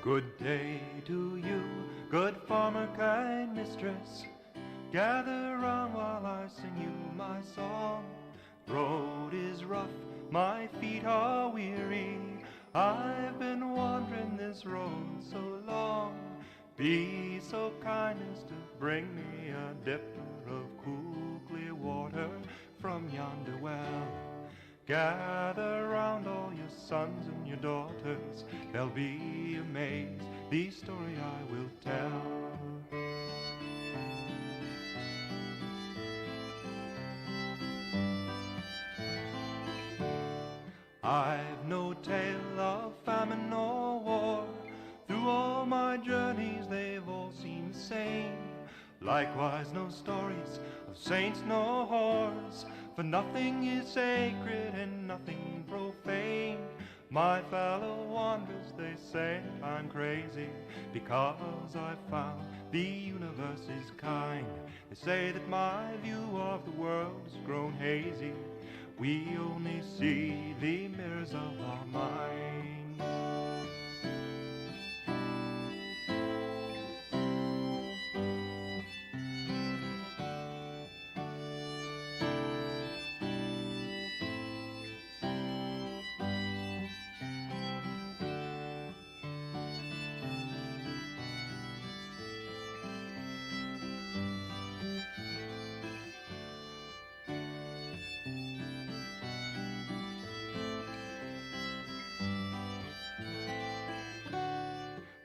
Good day to you, good farmer, kind mistress. Gather round while I sing you my song. The road is rough, my feet are weary. I've been wandering this road so long. Be so kind as to bring me a dipper of cool, clear water from yonder well. Gather round all your sons and your daughters, they'll be amazed, the story I will tell. I've no tale of famine or war, through all my journeys they've all seemed the same. Likewise no stories of saints nor whores, for nothing is sacred and nothing profane. My fellow wanderers, they say I'm crazy, because I've found the universe is kind. They say that my view of the world has grown hazy. We only see the mirrors of our minds.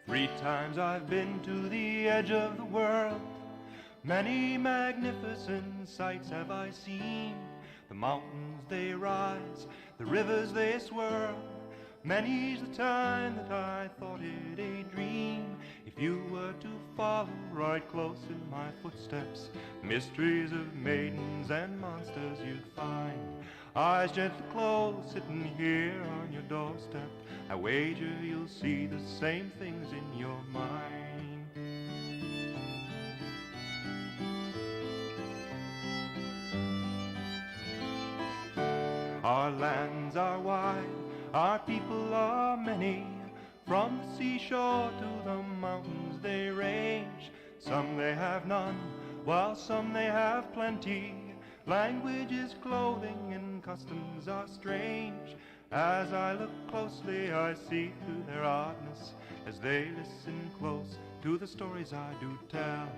3 times I've been to the edge of the world. Many magnificent sights have I seen. The mountains they rise, the rivers they swirl. Many's the time that I thought it a dream. If you were to follow right close in my footsteps, mysteries of maidens and monsters you'd find. Eyes gently closed, sitting here on your doorstep, I wager you'll see the same things in your mind. Our lands are wide, our people are many. From the seashore to the mountains they range. Some they have none, while some they have plenty. Languages, clothing, and customs are strange. As I look closely, I see through their oddness, as they listen close to the stories I do tell.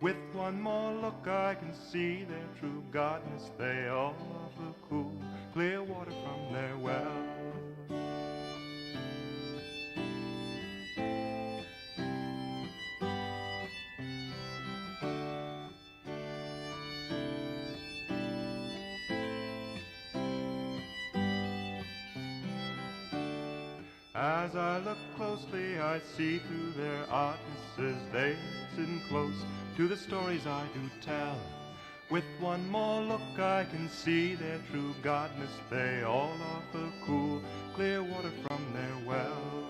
With one more look I can see their true godness. They all offer cool, clear water from their well. As I look closely, I see through their oddnesses. They listen close to the stories I do tell. With one more look, I can see their true godness. They all offer cool, clear water from their wells.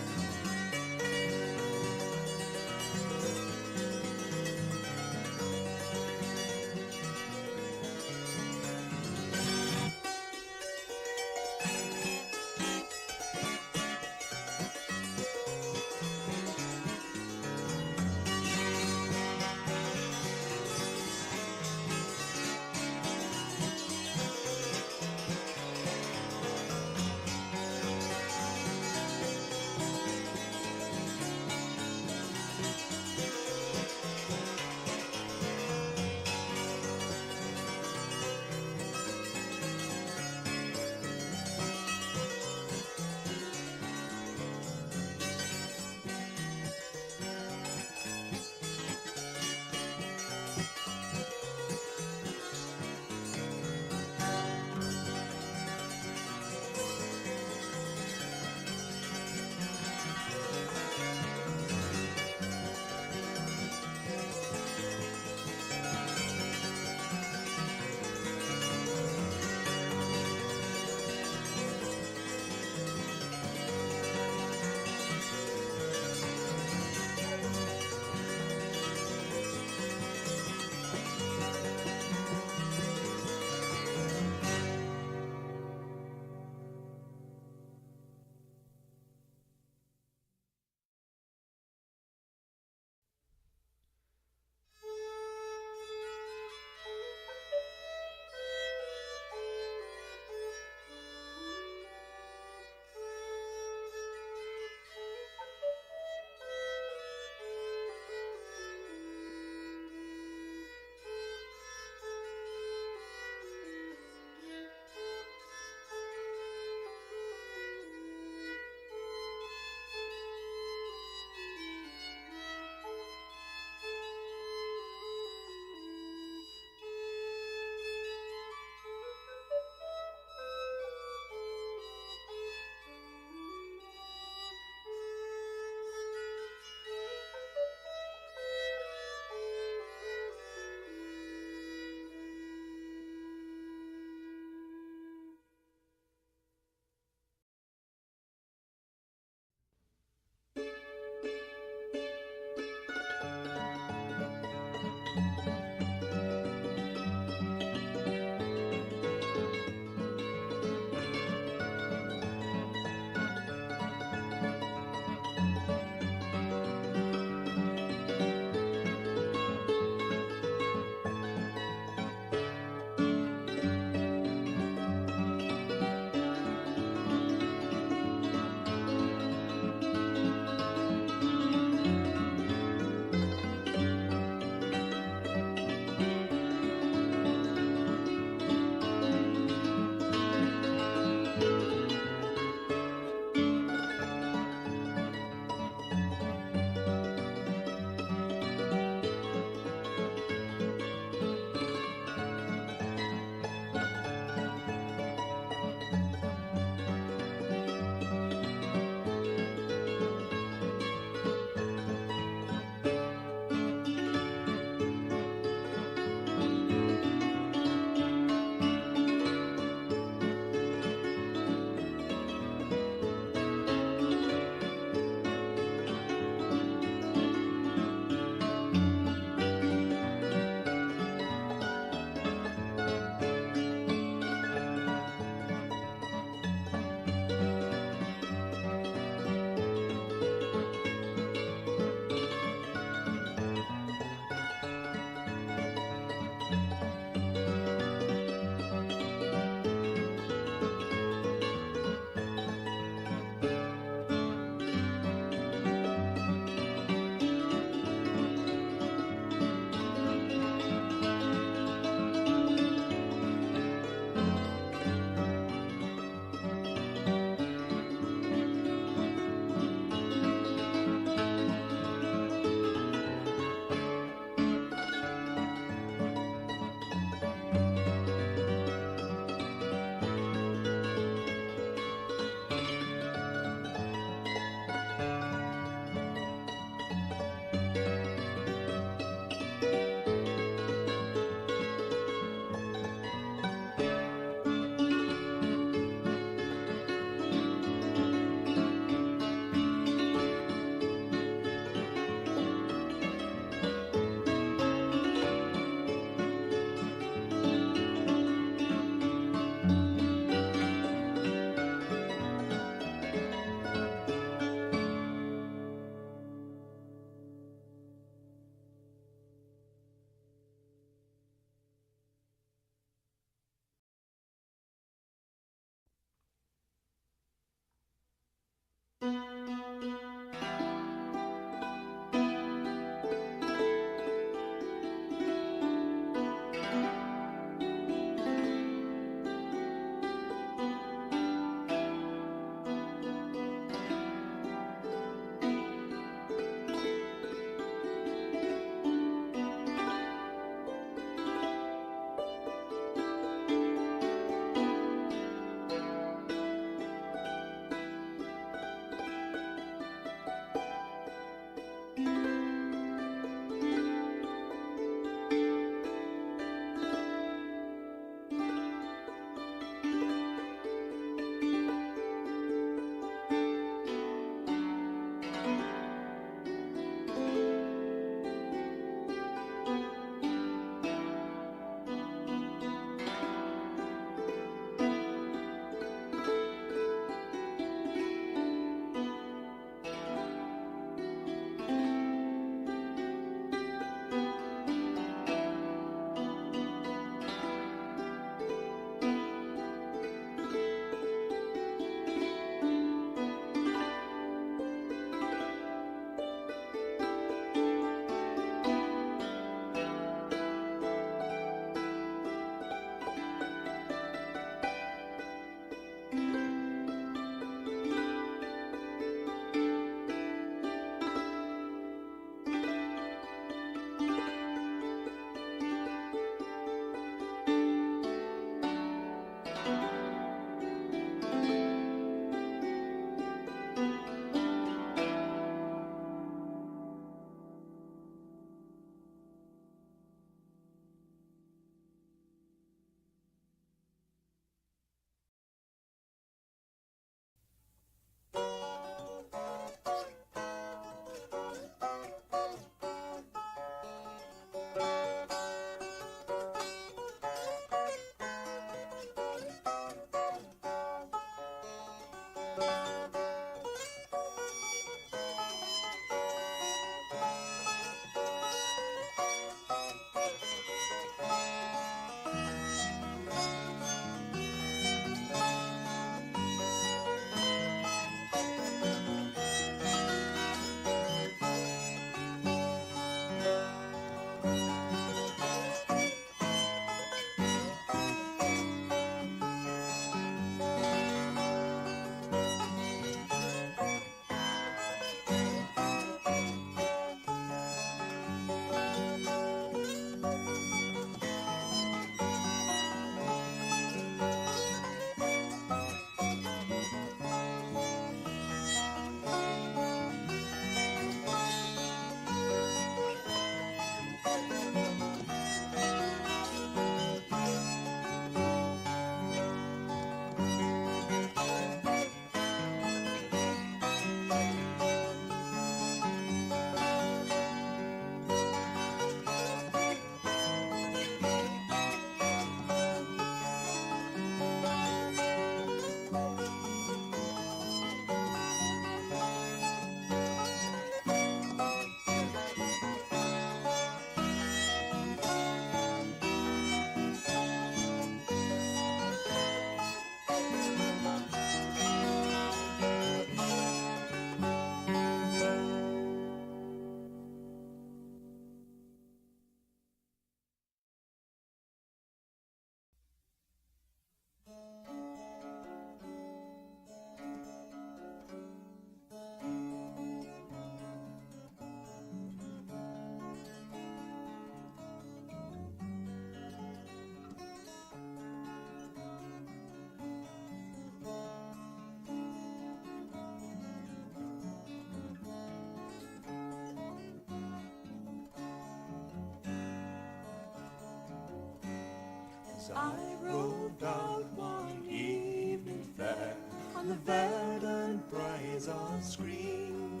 I rode out one evening fair on the verdant Brazos green.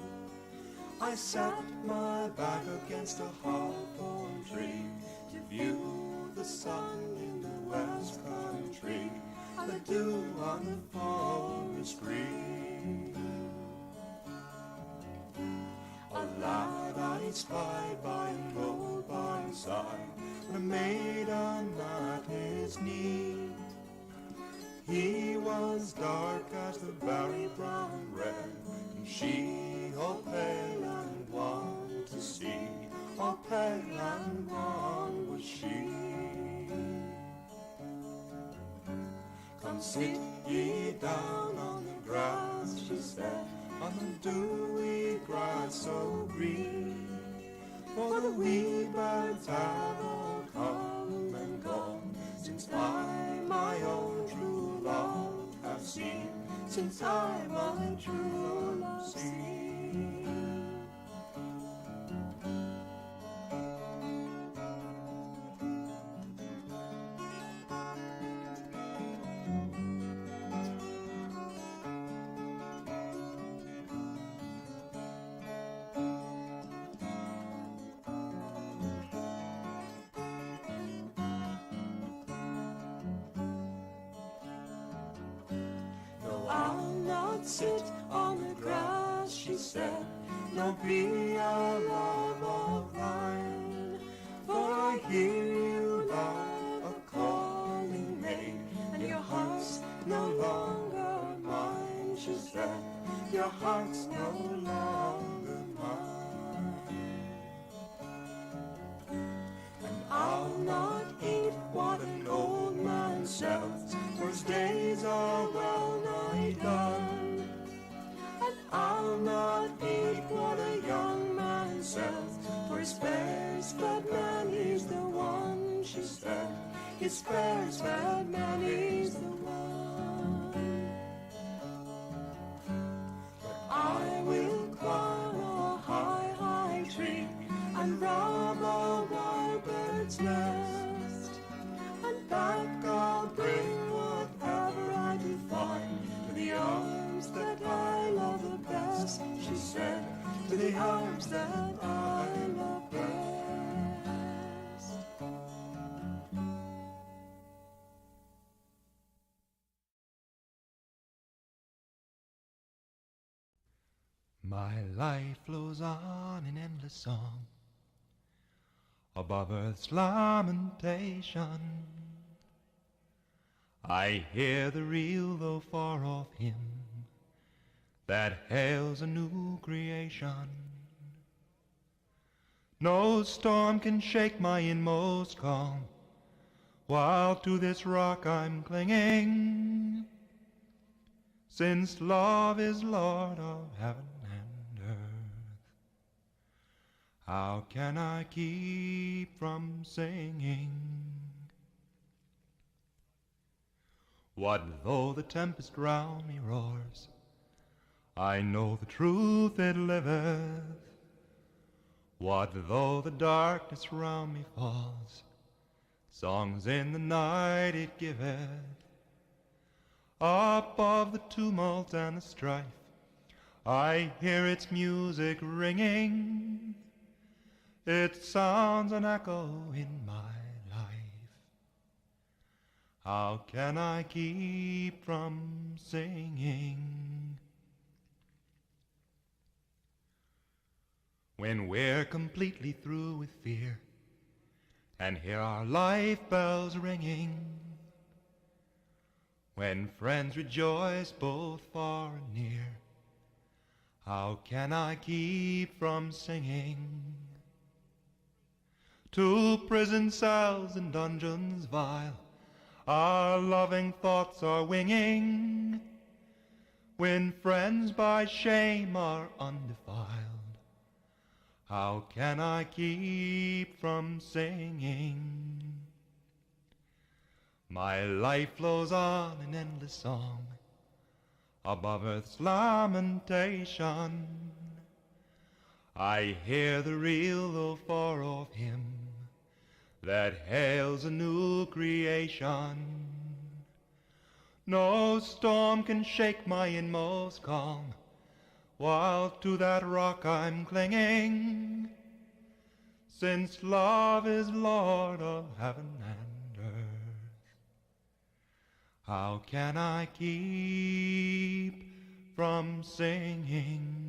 I sat my back against a hawthorn tree to view the sun in the west country and the dew on the forest green. A lad I spied by an old barn side, and a maiden at his knee. He was dark as the berry brown red, and she all pale and wan to see, all pale and wan was she. Come sit ye down on the grass, she said, on the dewy grass so green, for the wee birds have all come and gone, since I my own true love have seen, since I my true love seen. I'll not sit on the grass, she said, nor be a love of thine, for I hear you loud a-calling me, and your heart's no longer mine, she said, your heart's no longer mine. And I'll not eat what an old man sells, for his days are well nigh done. And I'll not eat what a young man sells, for his fair's fed man is the one, she said, his fair's fed man is the one. But I will climb a high, high tree and rob a wild bird's nest, and back I'll bring whatever I do find to the arms that I love the best, she said, to the arms that I love best. My life flows on in endless song above earth's lamentation. I hear the real though far off hymn that hails a new creation. No storm can shake my inmost calm while to this rock I'm clinging, since love is Lord of heaven and earth. How can I keep from singing? What though the tempest round me roars? I know the truth it liveth. What though the darkness round me falls? Songs in the night it giveth. Above the tumult and the strife, I hear its music ringing. It sounds an echo in my life. How can I keep from singing? When we're completely through with fear and hear our life bells ringing, when friends rejoice both far and near, how can I keep from singing? To prison cells and dungeons vile our loving thoughts are winging, when friends by shame are undefiled, how can I keep from singing? My life flows on in endless song above earth's lamentation. I hear the real though far off hymn that hails a new creation. No storm can shake my inmost calm while to that rock I'm clinging, since love is Lord of heaven and earth. How can I keep from singing?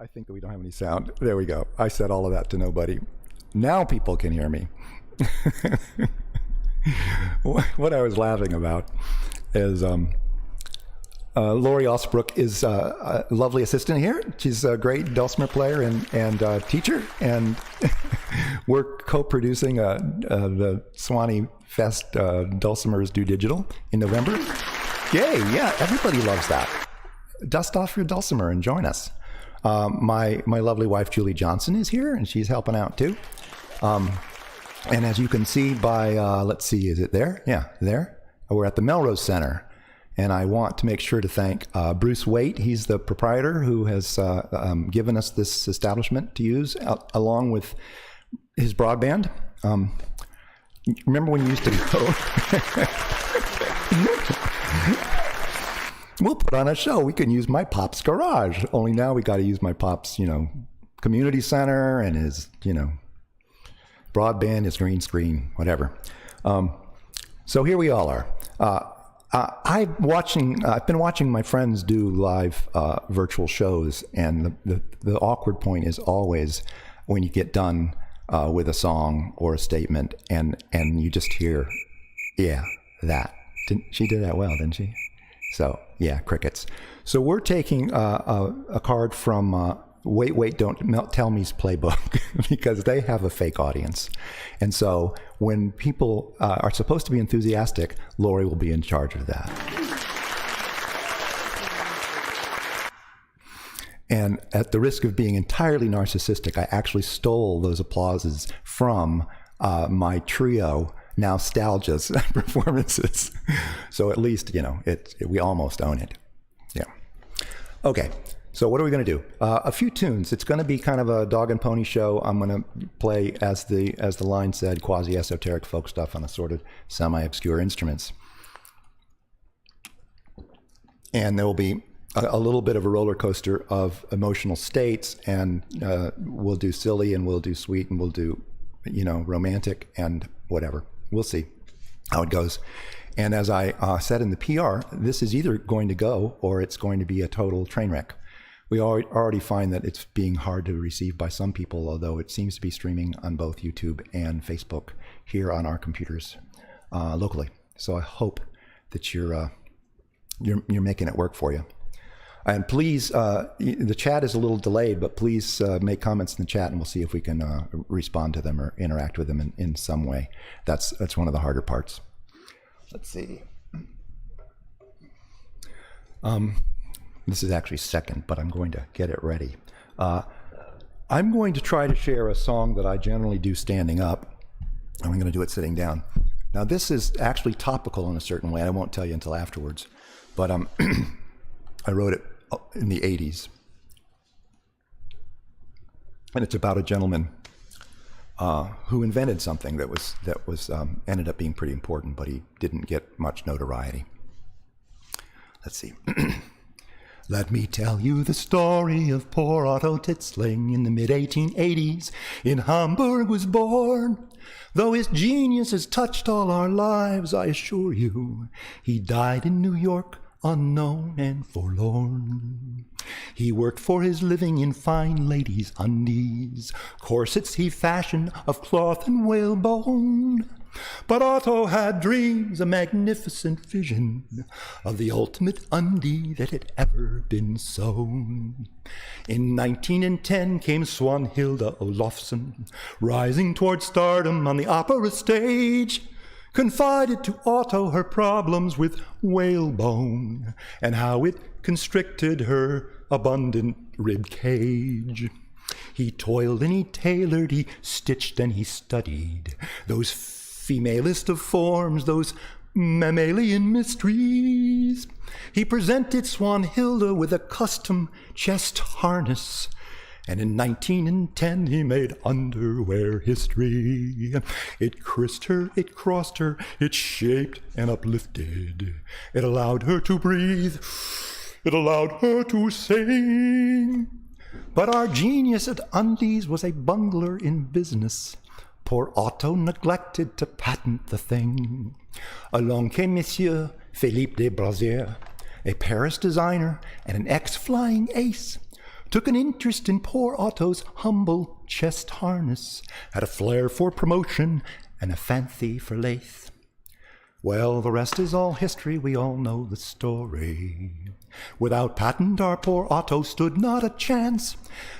I think that we don't have any sound. There we go. I said all of that to nobody. Now people can hear me. What I was laughing about is Lori Osbrook is a lovely assistant here. She's a great dulcimer player and teacher, and we're co-producing the Swanee Fest Dulcimers Do Digital in November. Yay, yeah, everybody loves that. Dust off your dulcimer and join us. My lovely wife, Julie Johnson, is here, and she's helping out too. And as you can see by, let's see, is it there? Yeah, there. We're at the Melrose Center. And I want to make sure to thank Bruce Waite. He's the proprietor who has given us this establishment to use, along with his broadband. Remember when you used to go? We'll put on a show. We can use my pop's garage. Only now we got to use my pop's, community center and his, broadband, his green screen, whatever. So here we all are. I've been watching my friends do live virtual shows, and the awkward point is always when you get done with a song or a statement, and you just hear, yeah, that. She did that well, didn't she? So yeah, crickets. So we're taking a card from Wait, Don't Tell Me's playbook because they have a fake audience. And so when people are supposed to be enthusiastic, Lori will be in charge of that. And at the risk of being entirely narcissistic, I actually stole those applauses from my trio Nostalgia's performances. So at least, we almost own it. Yeah. Okay. So what are we going to do? A few tunes. It's going to be kind of a dog and pony show. I'm going to play, as the line said, quasi-esoteric folk stuff on assorted, semi-obscure instruments. And there will be a little bit of a roller coaster of emotional states, and we'll do silly, and we'll do sweet, and we'll do, romantic, and whatever. We'll see how it goes. And as I said in the PR, this is either going to go or it's going to be a total train wreck. We already find that it's being hard to receive by some people, although it seems to be streaming on both YouTube and Facebook here on our computers locally. So I hope that you're making it work for you. And please, the chat is a little delayed, but please make comments in the chat, and we'll see if we can respond to them or interact with them in some way. That's one of the harder parts. Let's see. This is actually second, but I'm going to get it ready. I'm going to try to share a song that I generally do standing up, and I'm going to do it sitting down. Now, this is actually topical in a certain way. I won't tell you until afterwards, but I wrote it in the 80s, and it's about a gentleman who invented something that was ended up being pretty important, but he didn't get much notoriety. Let's see. Let me tell you the story of poor Otto Titsling in the mid-1880s. In Hamburg was born. Though his genius has touched all our lives, I assure you, he died in New York, unknown and forlorn. He worked for his living in fine ladies' undies. Corsets he fashioned of cloth and whalebone. But Otto had dreams, a magnificent vision of the ultimate undie that had ever been sewn. In 1910 came Swanhilda Olofsson, rising toward stardom on the opera stage, confided to Otto her problems with whalebone and how it constricted her abundant rib cage. He toiled and he tailored, he stitched and he studied those femalest of forms, those mammalian mysteries. He presented Swanhilda with a custom chest harness, and in 1910 he made underwear history. It crisped her, it crossed her, it shaped and uplifted. It allowed her to breathe, it allowed her to sing. But our genius at undies was a bungler in business. Poor Otto neglected to patent the thing. Along came Monsieur Philippe de Brazier, a Paris designer and an ex-flying ace, took an interest in poor Otto's humble chest harness, had a flair for promotion and a fancy for lace. Well, the rest is all history, we all know the story. Without patent, our poor Otto stood not a chance.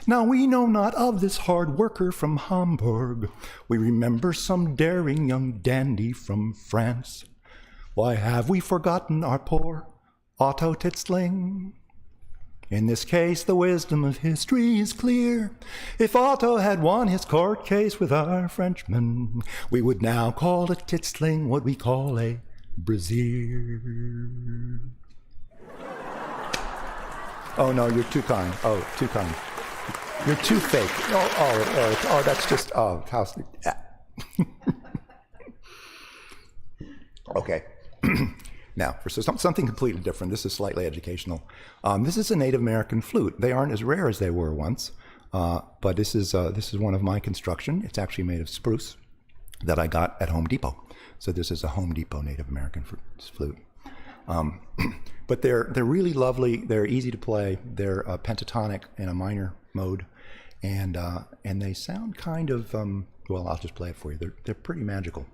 Now we know not of this hard worker from Hamburg. We remember some daring young dandy from France. Why have we forgotten our poor Otto Titsling? In this case, the wisdom of history is clear. If Otto had won his court case with our Frenchman, we would now call a Titsling what we call a brazier. Oh, no, you're too kind. Oh, too kind. You're too fake. Oh, that's just, how's okay. Now, for something completely different, this is slightly educational. This is a Native American flute. They aren't as rare as they were once, but this is one of my construction. It's actually made of spruce that I got at Home Depot. So this is a Home Depot Native American flute. But they're really lovely. They're easy to play. They're pentatonic in a minor mode, and they sound kind of well. I'll just play it for you. They're pretty magical.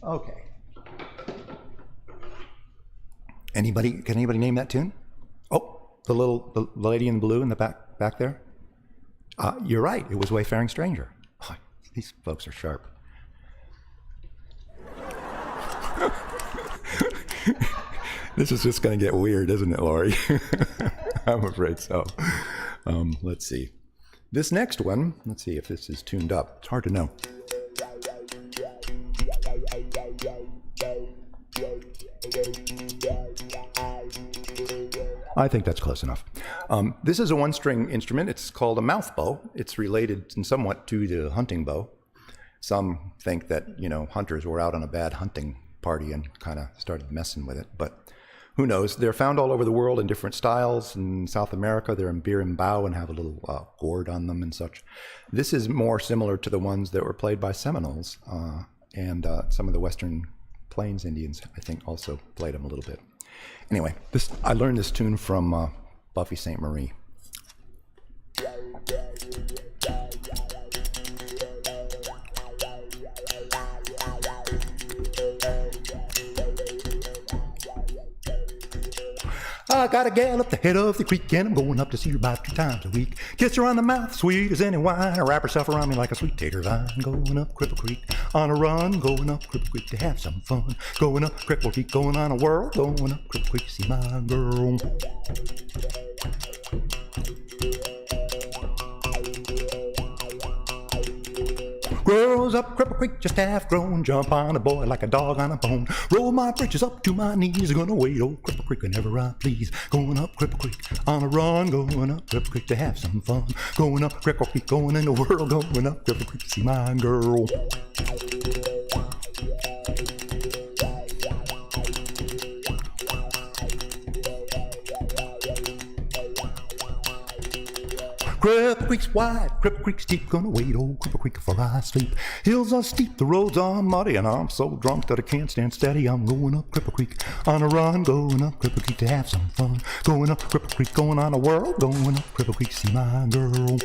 Okay. Can anybody name that tune? Oh, the lady in blue in the back there? You're right. It was Wayfaring Stranger. Oh, these folks are sharp. This is just going to get weird, isn't it, Laurie? I'm afraid so. Let's see. This next one, let's see if this is tuned up. It's hard to know. I think that's close enough. This is a one-string instrument. It's called a mouth bow. It's related somewhat to the hunting bow. Some think that, hunters were out on a bad hunting party and kind of started messing with it, but who knows? They're found all over the world in different styles. In South America, they're in beer and bow and have a little gourd on them and such. This is more similar to the ones that were played by Seminoles, and some of the Western Plains Indians, I think, also played them a little bit. Anyway, I learned this tune from Buffy St. Marie. I got a gal up the head of the creek, and I'm going up to see her about 2 times a week. Kiss her on the mouth, sweet as any wine, or wrap herself around me like a sweet tater vine. Going up Cripple Creek on a run, going up Cripple Creek to have some fun. Going up Cripple Creek, going on a whirl, going up Cripple Creek to see my girl. Girls up Cripple Creek, just half grown, jump on a boy like a dog on a bone. Roll my britches up to my knees, gonna wait old Cripple Creek whenever I please. Going up Cripple Creek on a run, going up Cripple Creek to have some fun. Going up Cripple Creek, going in the world, going up Cripple Creek to see my girl. Cripple Creek's wide, Cripple Creek's deep, gonna wait old Cripple Creek before I sleep. Hills are steep, the roads are muddy, and I'm so drunk that I can't stand steady. I'm going up Cripple Creek on a run, going up Cripple Creek to have some fun. Going up Cripple Creek, going on a whirl, going up Cripple Creek to see my girl.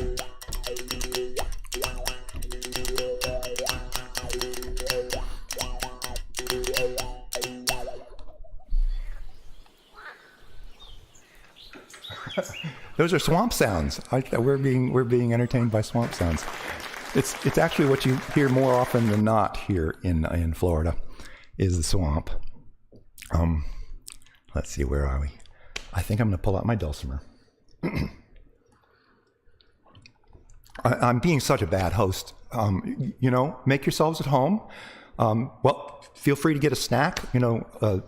Those are swamp sounds. We're being entertained by swamp sounds. It's actually what you hear more often than not here in Florida, is the swamp. Let's see, where are we? I think I'm going to pull out my dulcimer. I'm being such a bad host. Make yourselves at home. Well, feel free to get a snack. The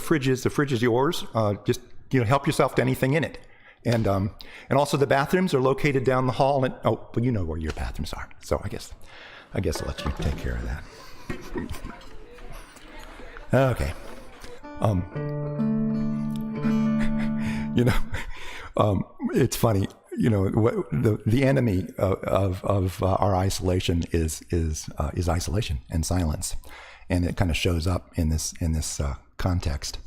fridge is yours. Just help yourself to anything in it. And also the bathrooms are located down the hall. And you know where your bathrooms are. So I guess I'll let you take care of that. Okay. It's funny. The enemy of our isolation is isolation and silence, and it kind of shows up in this context.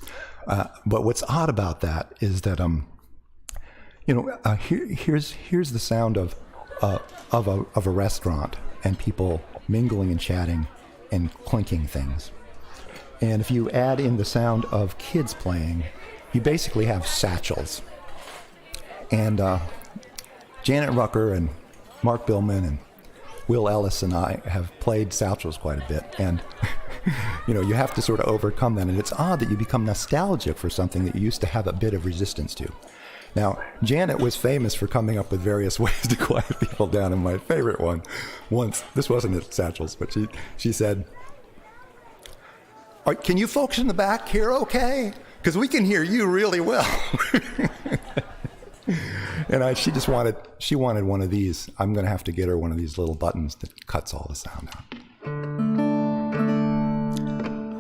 But what's odd about that is that here's the sound of a restaurant and people mingling and chatting and clinking things, and if you add in the sound of kids playing, you basically have satchels. And Janet Rucker and Mark Billman and Will Ellis and I have played satchels quite a bit, and you have to sort of overcome that. And it's odd that you become nostalgic for something that you used to have a bit of resistance to. Now, Janet was famous for coming up with various ways to quiet people down, and my favorite one once, this wasn't at satchels, but she said, "Can you folks in the back hear okay? Because we can hear you really well." And she wanted one of these. I'm going to have to get her one of these little buttons that cuts all the sound out.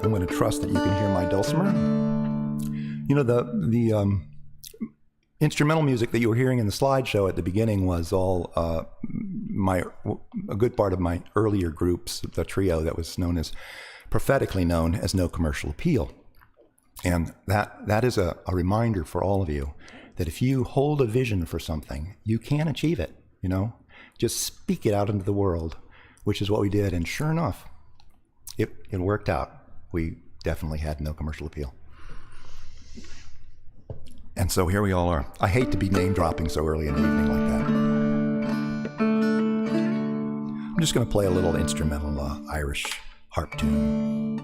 I'm going to trust that you can hear my dulcimer. The instrumental music that you were hearing in the slideshow at the beginning was all a good part of my earlier groups, the trio that was prophetically known as No Commercial Appeal. And that is a reminder for all of you that if you hold a vision for something, you can achieve it, Just speak it out into the world, which is what we did. And sure enough, it worked out. We definitely had no commercial appeal. And so here we all are. I hate to be name dropping so early in the evening like that. I'm just going to play a little instrumental Irish harp tune.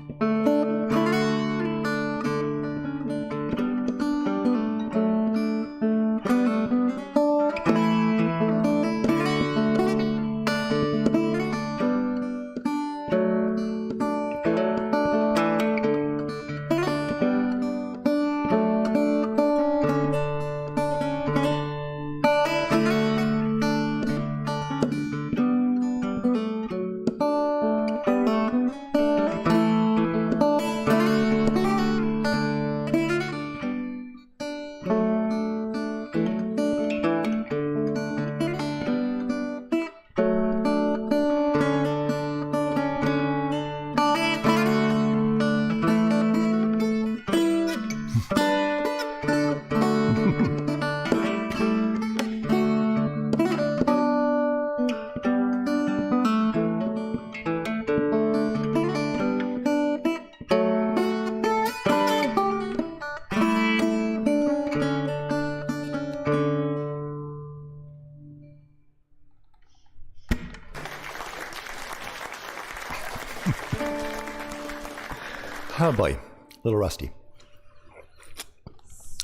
Oh boy, a little rusty.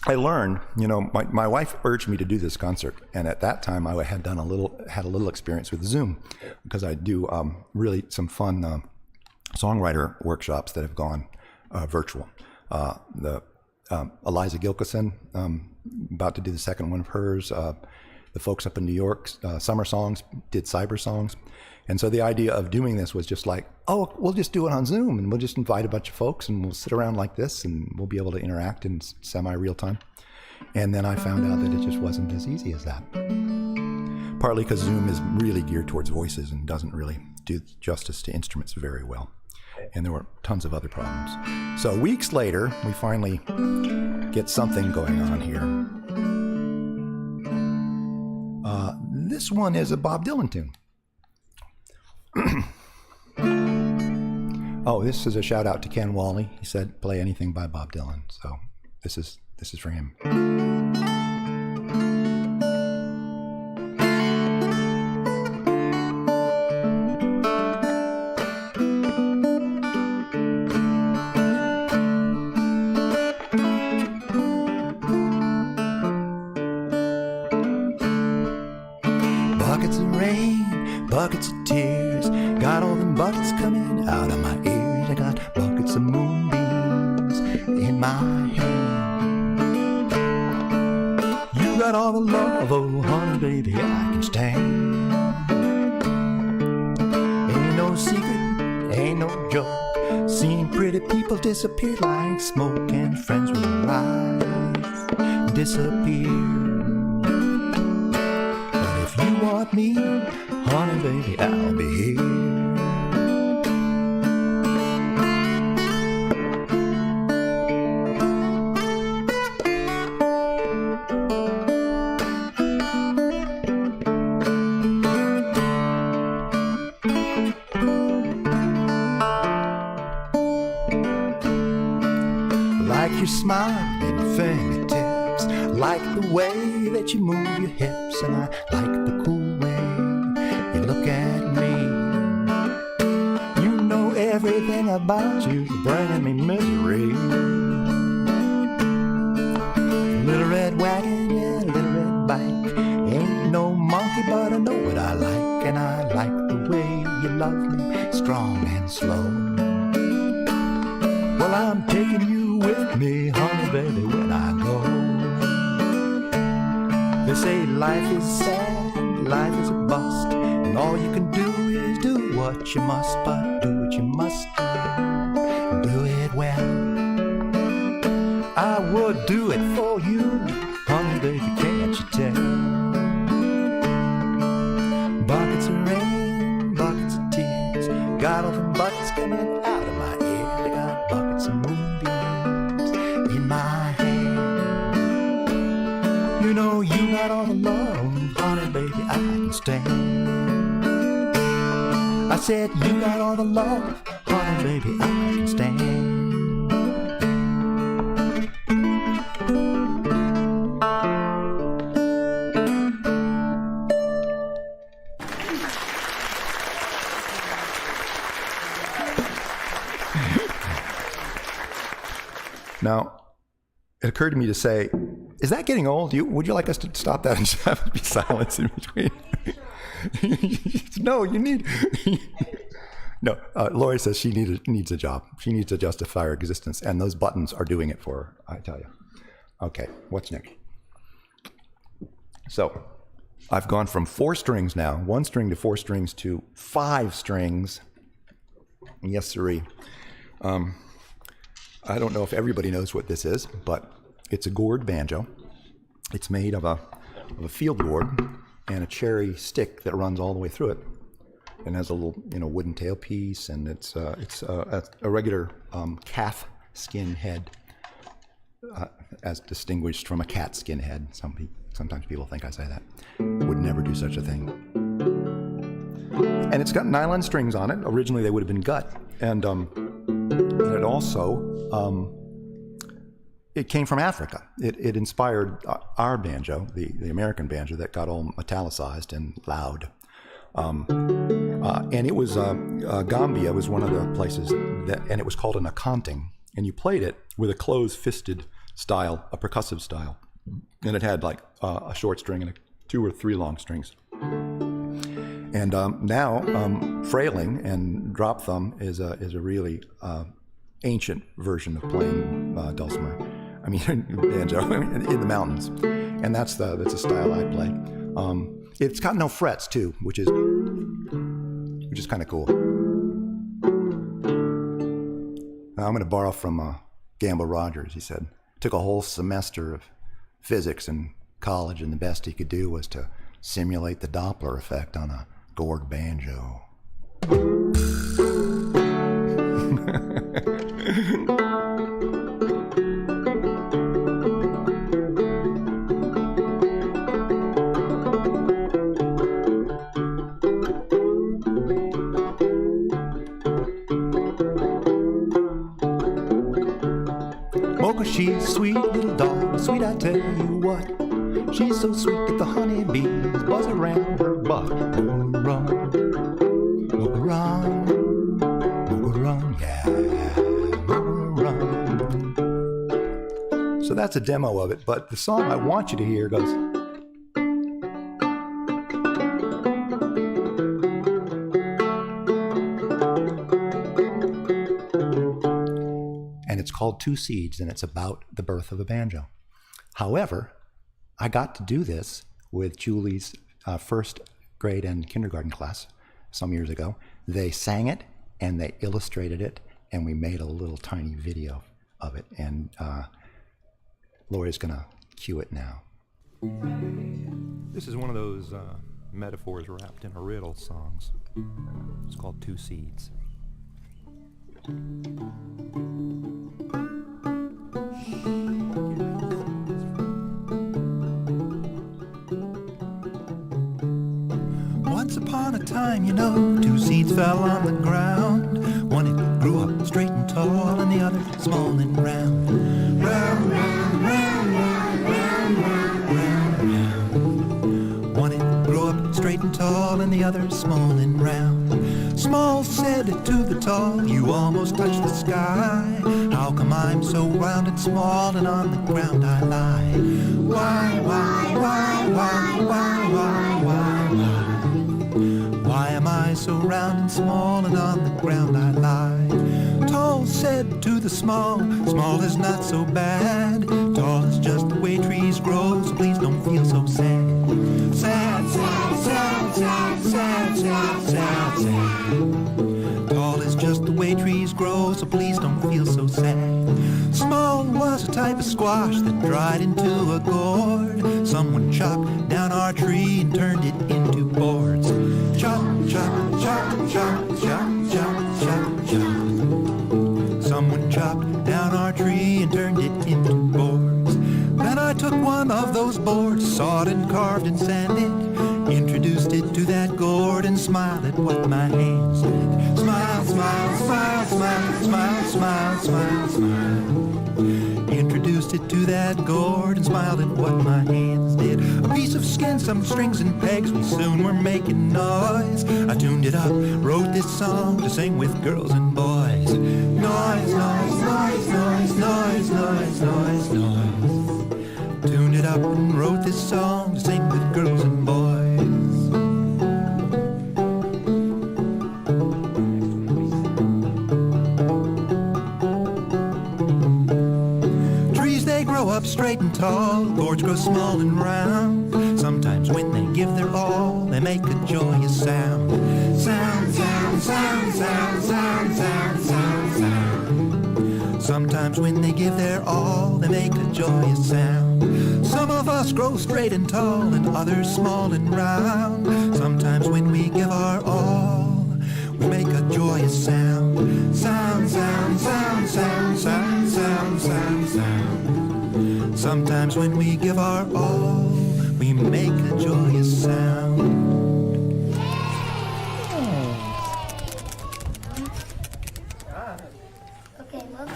I learned, my wife urged me to do this concert, and at that time I had a little experience with Zoom, because I do really some fun songwriter workshops that have gone virtual. Eliza Gilkison, about to do the second one of hers. The folks up in New York, Summer Songs, did Cyber Songs. And so the idea of doing this was just like, we'll just do it on Zoom, and we'll just invite a bunch of folks, and we'll sit around like this, and we'll be able to interact in semi-real time. And then I found out that it just wasn't as easy as that. Partly because Zoom is really geared towards voices and doesn't really do justice to instruments very well. And there were tons of other problems. So weeks later, we finally get something going on here. This one is a Bob Dylan tune. This is a shout out to Ken Wally. He said, "Play anything by Bob Dylan." So this is for him. buckets of tears. Got all them buckets coming out of my ears. I got buckets of moonbeams in my hand. You got all the love, oh honey baby, I can stand. Ain't no secret, ain't no joke. Seen pretty people disappear like smoke, and friends will rise and disappear. But if you want me, honey baby, I'll be here. Your smile and your fingertips, like the way that you move your hips, and I like the cool way you look at me. You know everything about you, bringing me misery. Little red wagon, yeah, little red bike. Ain't no monkey, but I know what I like, and I like the way you love me, strong and slow. Well, I'm taking you with me, honey baby, when I go. They say life is sad, life is a bust, and all you can do is do what you must, but do what you must do it well. I would do it for you, honey baby, can't you tell? Buckets of rain, buckets of tears, got all them buckets coming out of my ears. I got buckets of moonbeams in my hand. You know you got all the love, honey baby, I can stand. I said you got all the love, honey baby, I can stand. Now, it occurred to me to say, is that getting old? Would you like us to stop that and just have it be silence in between? No, you need... No, Lori says she needs a job. She needs to justify her existence, and those buttons are doing it for her, I tell you. Okay, what's next? So, I've gone from 4 strings now, 1 string to 4 strings to 5 strings. Yes, sirree. I don't know if everybody knows what this is, but it's a Gourd banjo. It's made of a field gourd and a cherry stick that runs all the way through it, and has a little wooden tailpiece, and it's a regular calf skin head, as distinguished from a cat skin head. Sometimes people think I say that. Would never do such a thing. And it's got nylon strings on it. Originally they would have been gut, and it also it came from Africa. It inspired our banjo, the American banjo that got all metallicized and loud. And it was Gambia was one of the places and it was called an accounting. And you played it with a closed-fisted style, a percussive style, and it had like a short string and 2 or 3 long strings. And now frailing and drop thumb is a really ancient version of playing dulcimer. I mean banjo in the mountains, and that's a style I play. It's got no frets too, which is kind of cool. Now I'm going to borrow from Gamble Rogers. He said took a whole semester of physics in college, and the best he could do was to simulate the Doppler effect on a Gourd banjo. Mocha, she's a sweet little dog, sweet I tell you what. She's so sweet that the honeybees buzz around her butt. Mocha run, mocha run, mocha run, yeah, mocha run. So that's a demo of it, but the song I want you to hear goes. and it's called Two Seeds, and it's about the birth of a banjo. However, I got to do this with Julie's first grade and kindergarten class some years ago. They sang it and they illustrated it, and we made a little tiny video of it, and Lori's gonna cue it now. This is one of those metaphors wrapped in a riddle songs. It's called Two Seeds. Once upon a time, you know, two seeds fell on the ground. One it grew up straight and tall, and the other small and round. Round, round, round, round, round, round, round. One it grew up straight and tall, and the other small and round. Small said to the tall, you almost touched the sky. How come I'm so round and small, and on the ground I lie? Why, why, why, why, why, why, why, why? Why am I so round and small, and on the ground I lie? Tall said to the small, small is not so bad. Tall is just the way trees grow, so please don't feel so sad. Sad, sad, sad, sad, sad, sad, sad, sad. Tall is just the way trees grow, so please don't feel so sad. Small was a type of squash that dried into a gourd. Someone chopped down our tree and turned it into boards. Chop, chop, chop, chop, chop, chop, chop, chop. Someone chopped down our tree and turned it into boards. Then I took one of those boards, sawed and carved and sanded, introduced it to that gourd and smiled at what my hands did. Smile, smile, smile, smile, smile, smile, smile, smile. Introduced it to that gourd and smiled at what my hands did. A piece of skin, some strings and pegs, we soon were making noise. I tuned it up, wrote this song to sing with girls and boys. Noise, noise, noise, noise, noise, noise, noise, noise. Tuned it up and wrote this song to sing with girls and boys. Up straight and tall, gourds grow small and round. Sometimes when they give their all, they make a joyous sound. Sound, sound, sound, sound, sound, sound, sound, sound. Sometimes when they give their all, they make a joyous sound. Some of us grow straight and tall, and others small and round. Sometimes when we give our all, we make a joyous sound. Sound, sound, sound, sound, sound, sound, sound, sound. Sometimes when we give our all, we make a joyous sound. Okay, well.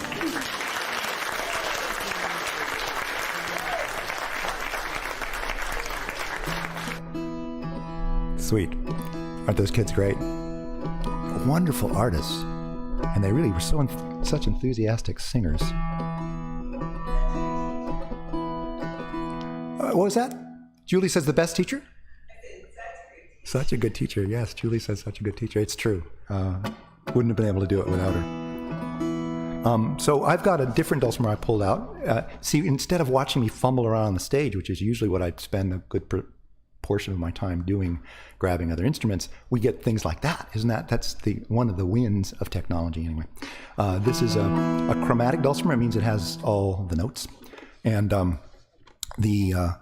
Sweet. Aren't those kids great? Wonderful artists. And they really were such enthusiastic singers. What was that? Julie says the best teacher? Such a good teacher, yes. Julie says such a good teacher. It's true. Wouldn't have been able to do it without her. So I've got a different dulcimer I pulled out. See, instead of watching me fumble around on the stage, which is usually what I'd spend a good portion of my time doing, grabbing other instruments, we get things like that. Isn't that? That's one of the wins of technology anyway. This is a chromatic dulcimer. It means it has all the notes. And the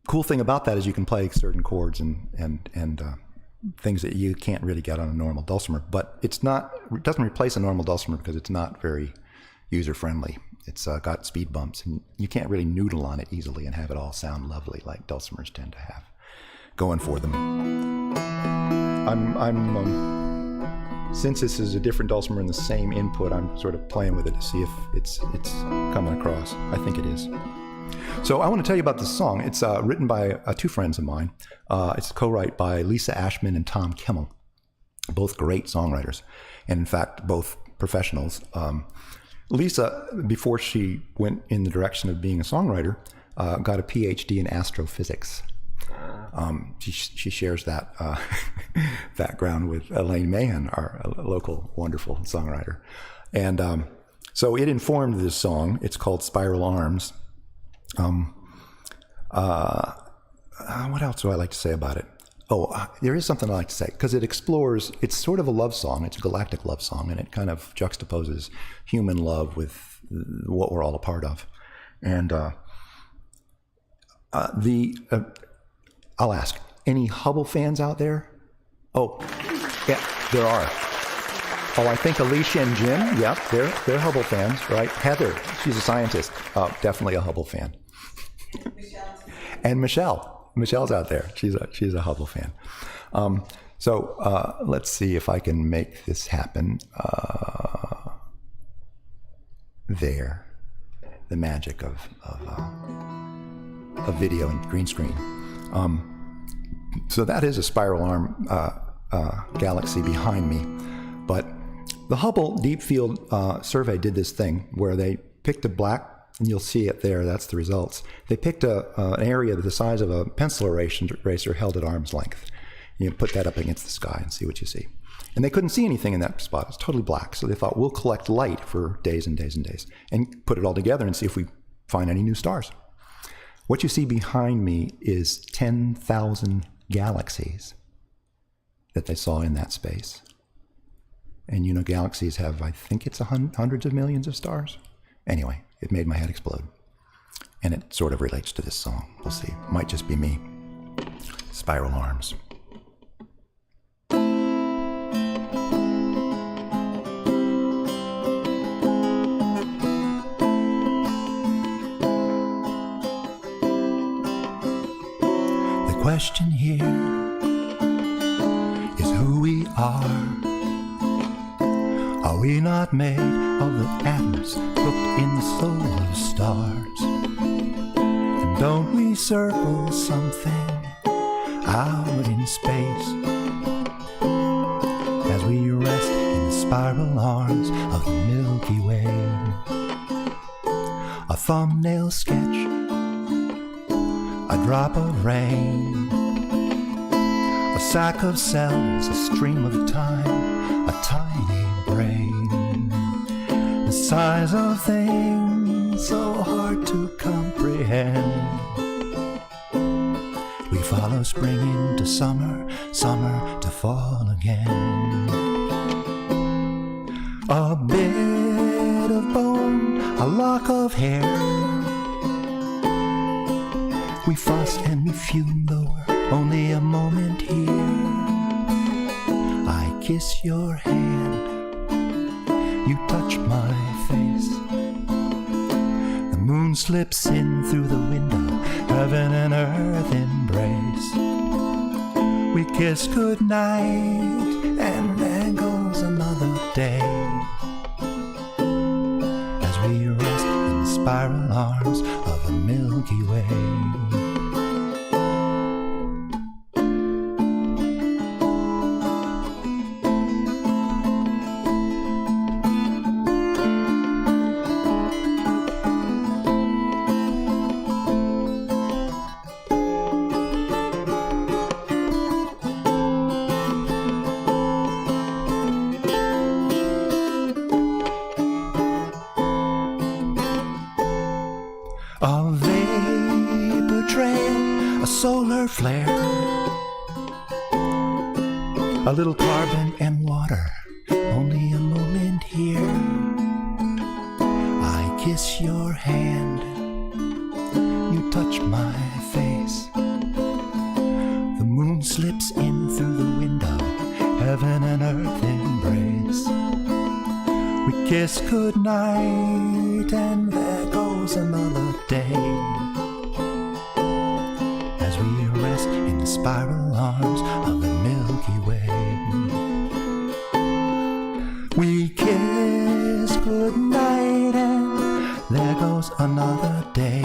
cool thing about that is you can play certain chords and things that you can't really get on a normal dulcimer. But it doesn't replace a normal dulcimer because it's not very user-friendly. It's got speed bumps, and you can't really noodle on it easily and have it all sound lovely like dulcimers tend to have going for them. Since this is a different dulcimer in the same input, I'm sort of playing with it to see if it's coming across. I think it is. So I want to tell you about this song. It's written by two friends of mine. It's a co-write by Lisa Ashman and Tom Kimmel, both great songwriters, and in fact, both professionals. Lisa, before she went in the direction of being a songwriter, got a PhD in astrophysics. She shares that background with Elaine Mahan, our local wonderful songwriter. And So it informed this song. It's called Spiral Arms. What else do I like to say about it? There is something I like to say, because it explores, it's sort of a love song. It's a galactic love song, and it kind of juxtaposes human love with what we're all a part of. And I'll ask, any Hubble fans out there? Oh, yeah, there are. Oh, I think Alicia and Jim, yep, they're Hubble fans, right? Heather, she's a scientist, definitely a Hubble fan. And Michelle's out there. She's a Hubble fan. Let's see if I can make this happen. There, the magic of video and green screen. So that is a spiral arm galaxy behind me, but the Hubble Deep Field Survey did this thing where they picked a black, and you'll see it there, that's the results. They picked an area the size of a pencil eraser held at arm's length. You put that up against the sky and see what you see. And they couldn't see anything in that spot. It's totally black. So they thought, we'll collect light for days and days and days and put it all together and see if we find any new stars. What you see behind me is 10,000 galaxies that they saw in that space. And you know, galaxies have, I think it's hundreds of millions of stars. Anyway, it made my head explode. And it sort of relates to this song. We'll see. Might just be me. Spiral Arms. The question here is who we are. Are we not made of the atoms cooked in the soul of stars? And don't we circle something out in space as we rest in the spiral arms of the Milky Way? A thumbnail sketch, a drop of rain, a sack of cells, a stream of time, a tiny brain. The size of things so hard to comprehend. We follow spring into summer, summer to fall again. A bit of bone, a lock of hair. We fuss and we fume though we're only a moment here. I kiss your hand, you touch my face. The moon slips in through the window, heaven and earth embrace. We kiss goodnight, and there goes another day as we rest in the spiral arms of the Milky Way. A vapor trail, a solar flare, a little carbon and water, only a moment here. I kiss your hand, you touch my face. The moon slips in through the window, heaven and earth embrace. We kiss goodnight, and there goes another day as we rest in the spiral arms of the Milky Way. We kiss goodnight, and there goes another day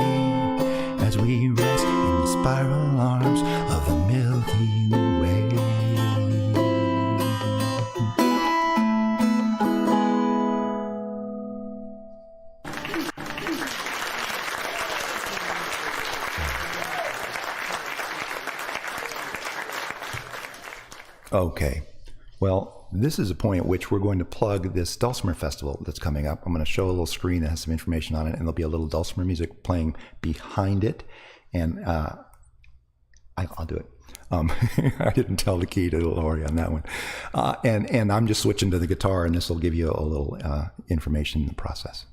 as we rest in the spiral arms of the Milky Way. Okay, well, this is a point at which we're going to plug this dulcimer festival that's coming up. I'm going to show a little screen that has some information on it, and there'll be a little dulcimer music playing behind it. And I'll do it. I didn't tell the key to Lori on that one. And I'm just switching to the guitar, and this will give you a little information in the process.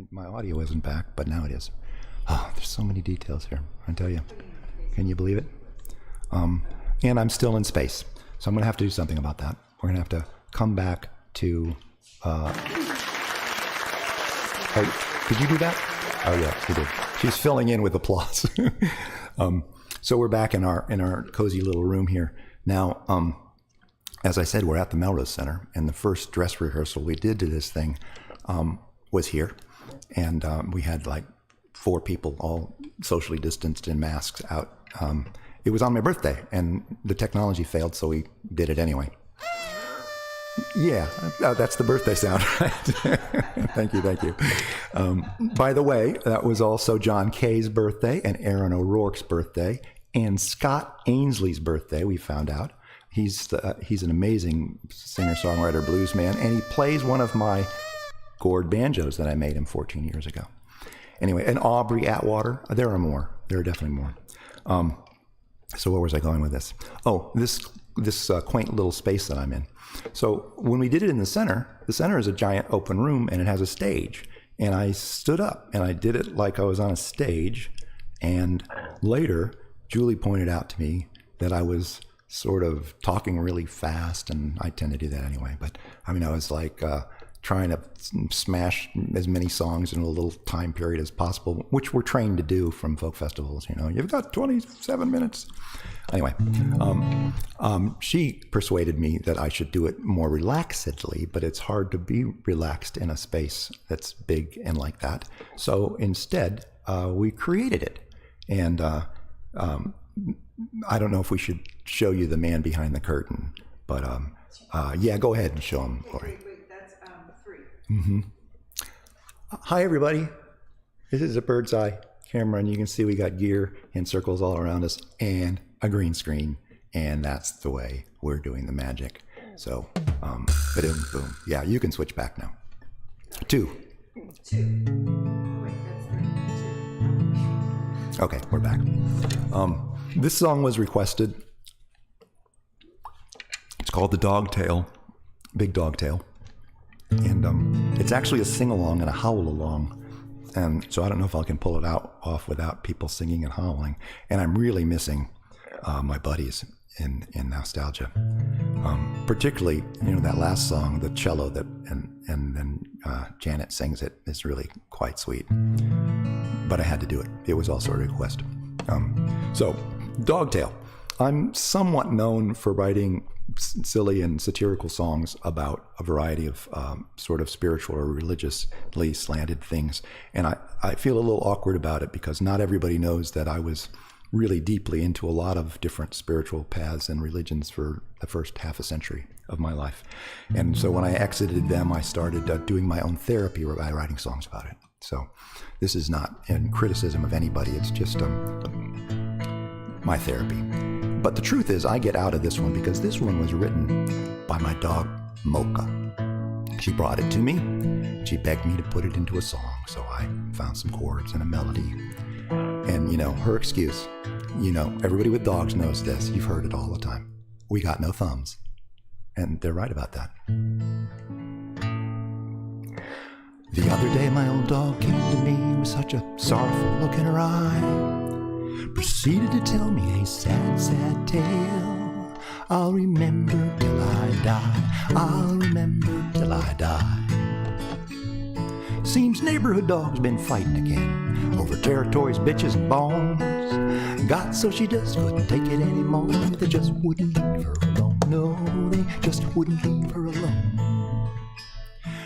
My audio isn't back, but now it is. Oh, there's so many details here, I tell you. Can you believe it? And I'm still in space, so I'm going to have to do something about that. We're going to have to come back to... Oh, did you do that? Oh, yeah, you did. She's filling in with applause. So we're back in our cozy little room here. Now, as I said, we're at the Melrose Center, and the first dress rehearsal we did to this thing was here. And we had like 4 people, all socially distanced in masks out. It was on my birthday, and the technology failed, so we did it anyway. Yeah, that's the birthday sound, right? Thank you. By the way, that was also John Kay's birthday, and Aaron O'Rourke's birthday, and Scott Ainsley's birthday, we found out. He's an amazing singer-songwriter, blues man, and he plays one of my Gourd banjos that I made him 14 years ago. Anyway, and Aubrey Atwater. There are more. There are definitely more. So where was I going with this? Oh, this quaint little space that I'm in. So when we did it in the center is a giant open room, and it has a stage. And I stood up, and I did it like I was on a stage. And later, Julie pointed out to me that I was sort of talking really fast, and I tend to do that anyway. But I mean, I was like... trying to smash as many songs in a little time period as possible, which we're trained to do from folk festivals. You know, you've got 27 minutes. Anyway, she persuaded me that I should do it more relaxedly, but it's hard to be relaxed in a space that's big and like that. So instead, we created it. And I don't know if we should show you the man behind the curtain, but yeah, go ahead and show him, Lori. Mm-hmm. Hi, everybody. This is a bird's eye camera, and you can see we got gear and circles all around us and a green screen, and that's the way we're doing the magic. So, ba-doom, boom. Yeah, you can switch back now. 2. Wait, that's 3. 2. Okay, we're back. This song was requested. It's called the Dogtail, Big Dogtail. And it's actually a sing-along and a howl-along. And so I don't know if I can pull it off without people singing and howling. And I'm really missing my buddies in nostalgia. Particularly, you know, that last song, the cello and then Janet sings it is really quite sweet. But I had to do it. It was also a request. So, Dogtail. I'm somewhat known for writing silly and satirical songs about a variety of sort of spiritual or religiously slanted things. And I feel a little awkward about it because not everybody knows that I was really deeply into a lot of different spiritual paths and religions for the first half a century of my life. And so when I exited them, I started doing my own therapy by writing songs about it. So this is not in criticism of anybody. It's just my therapy. But the truth is, I get out of this one because this one was written by my dog, Mocha. She brought it to me. She begged me to put it into a song, so I found some chords and a melody. And, her excuse, everybody with dogs knows this. You've heard it all the time. We got no thumbs. And they're right about that. The other day, my old dog came to me with such a sorrowful look in her eye. Proceeded to tell me a sad, sad tale. I'll remember till I die. I'll remember till I die. Seems neighborhood dog's been fighting again over territories, bitches, and bones. Got so she just couldn't take it anymore. They just wouldn't leave her alone. No, they just wouldn't leave her alone.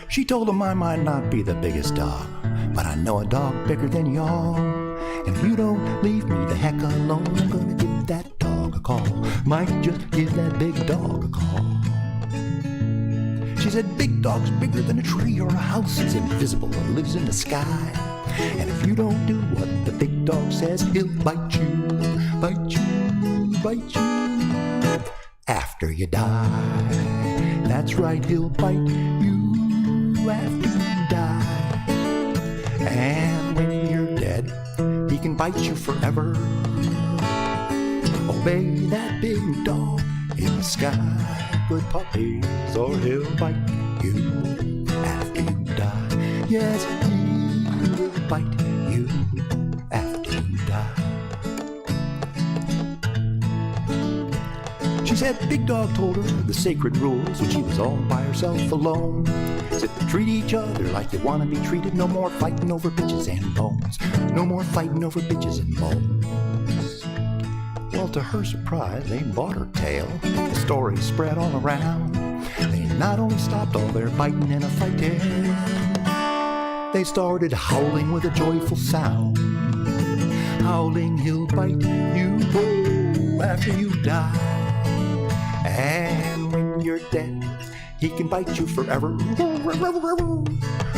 She told them I might not be the biggest dog, but I know a dog bigger than y'all. And if you don't leave me the heck alone, I'm gonna give that dog a call. Might just give that big dog a call. She said, big dog's bigger than a tree or a house. It's invisible and lives in the sky. And if you don't do what the big dog says, he'll bite you, bite you, bite you after you die. That's right, he'll bite you after you die. And when you're dead, he can bite you forever. Obey that big dog in the sky. Good puppies, or he'll bite you after you die. Yes, he will bite you after you die. She said big dog told her the sacred rules when she was all by herself alone. Said treat each other like they want to be treated. No more fighting over bitches and bones. No more fighting over bitches and bones. Well, to her surprise, they bought her tail. The story spread all around. They not only stopped all their biting and a fighting, they started howling with a joyful sound. Howling, he'll bite you after you die. And when you're dead, he can bite you forever.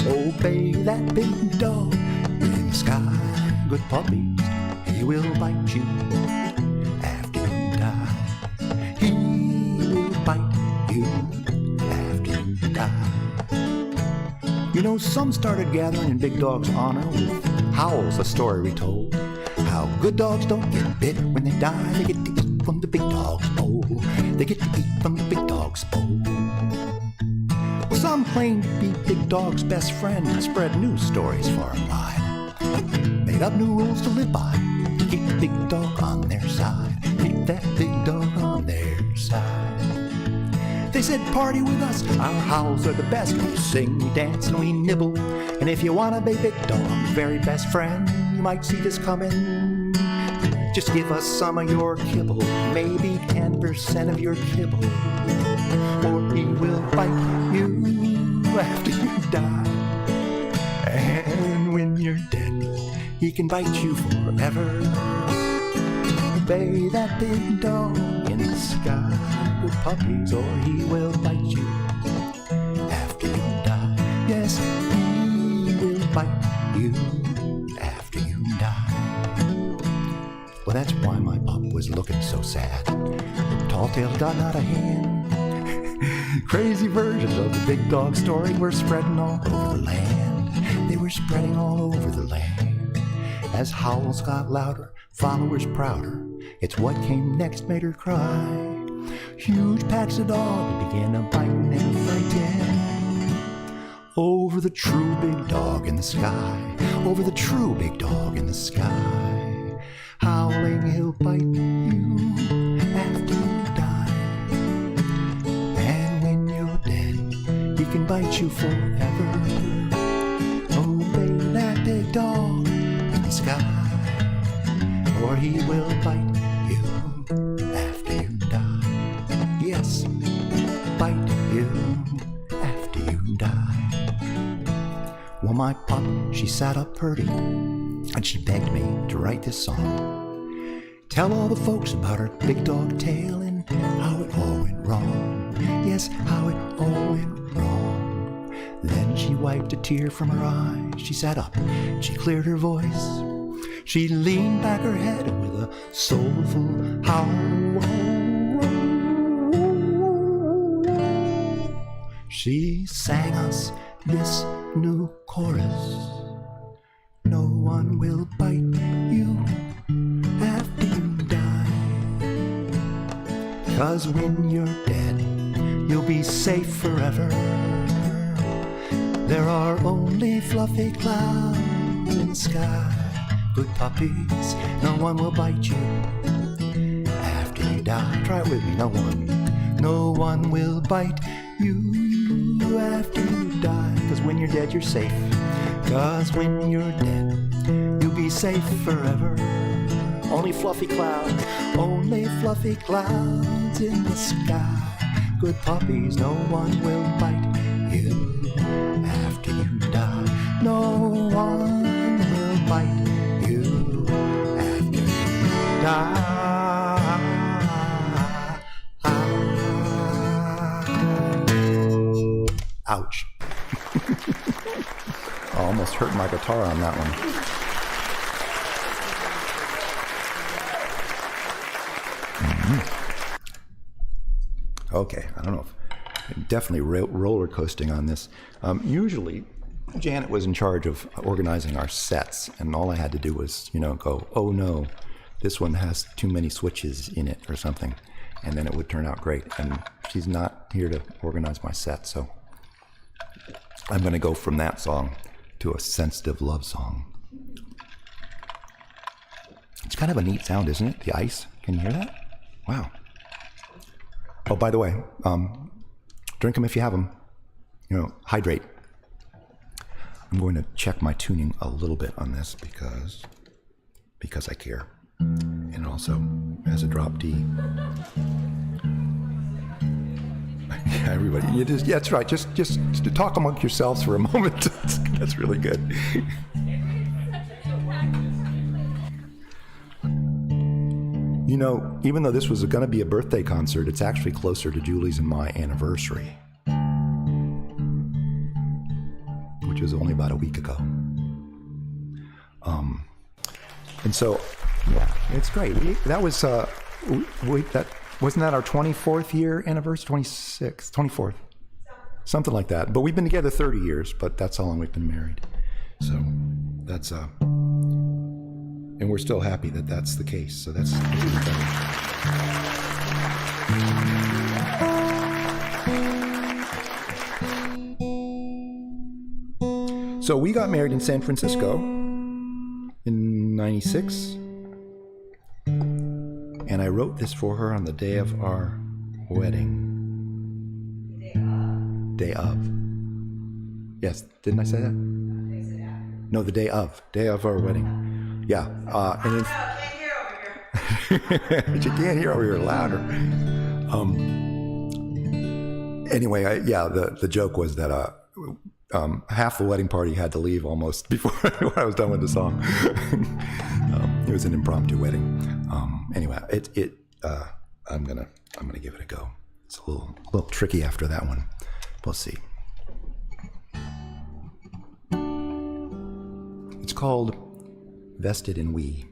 Obey that big dog in the sky. Good puppies, he will bite you. Bite you after you die. Some started gathering in big dog's honor with howls, a story retold. How good dogs don't get bit when they die. They get to eat from the big dog's bowl. They get to eat from the big dog's bowl. Well, some claim to be big dog's best friend and spread news stories far and wide. Made up new rules to live by to keep the big dog on their side. Keep that big dog on their side. They said, party with us, our howls are the best. We sing, we dance, and we nibble. And if you want to be big dog's very best friend, you might see this coming. Just give us some of your kibble, maybe 10% of your kibble, or he will bite you after you die. And when you're dead, he can bite you forever. Obey that big dog in the sky. With puppies, or he will bite you after you die. Yes, he will bite you after you die. Well, that's why my pup was looking so sad. The tall tales gotten out of hand. Crazy versions of the big dog story were spreading all over the land. They were spreading all over the land. As howls got louder, followers prouder. It's what came next made her cry. Huge packs of dogs began a biting and fighting over the true big dog in the sky. Over the true big dog in the sky. Howling, he'll bite you after you die. And when you're dead, he can bite you forever. Obey that big dog in the sky, or he will bite you after you die. Yes, bite you after you die. Well, my pup, she sat up purty, and she begged me to write this song. Tell all the folks about her big dog tale and how it all went wrong. Yes, how it all went wrong. Then she wiped a tear from her eye. She sat up, she cleared her voice. She leaned back her head with a soulful howl. She sang us this new chorus. No one will bite you after you die. 'Cause when you're dead, you'll be safe forever. There are only fluffy clouds in the sky. Good puppies, no one will bite you after you die. Try it with me, no one will bite you after you die. 'Cause when you're dead, you're safe. 'Cause when you're dead, you'll be safe forever. Only fluffy clouds in the sky. Good puppies, no one will bite you after you die. No one will bite you after you die. Ouch. I almost hurt my guitar on that one. Okay, I don't know if definitely roller coasting on this. Usually, Janet was in charge of organizing our sets, and all I had to do was, go, oh no, this one has too many switches in it or something, and then it would turn out great. And she's not here to organize my set, so I'm going to go from that song to a sensitive love song. It's kind of a neat sound, isn't it? The ice. Can you hear that? Wow. Oh, by the way, drink them if you have them. Hydrate. I'm going to check my tuning a little bit on this because I care. And it also has a drop D. Everybody, that's right. Just talk among yourselves for a moment. That's really good. Even though this was going to be a birthday concert, it's actually closer to Julie's and my anniversary, which was only about a week ago. And so, yeah, it's great. That was wasn't that our 24th year anniversary? 26th, 24th, something like that. But we've been together 30 years, but that's how long we've been married. So that's and we're still happy that that's the case. So that's really better. So we got married in San Francisco in '96, and I wrote this for her on the day of our wedding. Day of. Yes, didn't I say that? No, the day of our wedding. Yeah, and then, I can't hear over here. but you can't hear over here louder. Anyway, the joke was that half the wedding party had to leave almost before I was done with the song. It was an impromptu wedding. Anyway, I'm gonna give it a go. It's a little tricky after that one. We'll see. It's called Vested in We.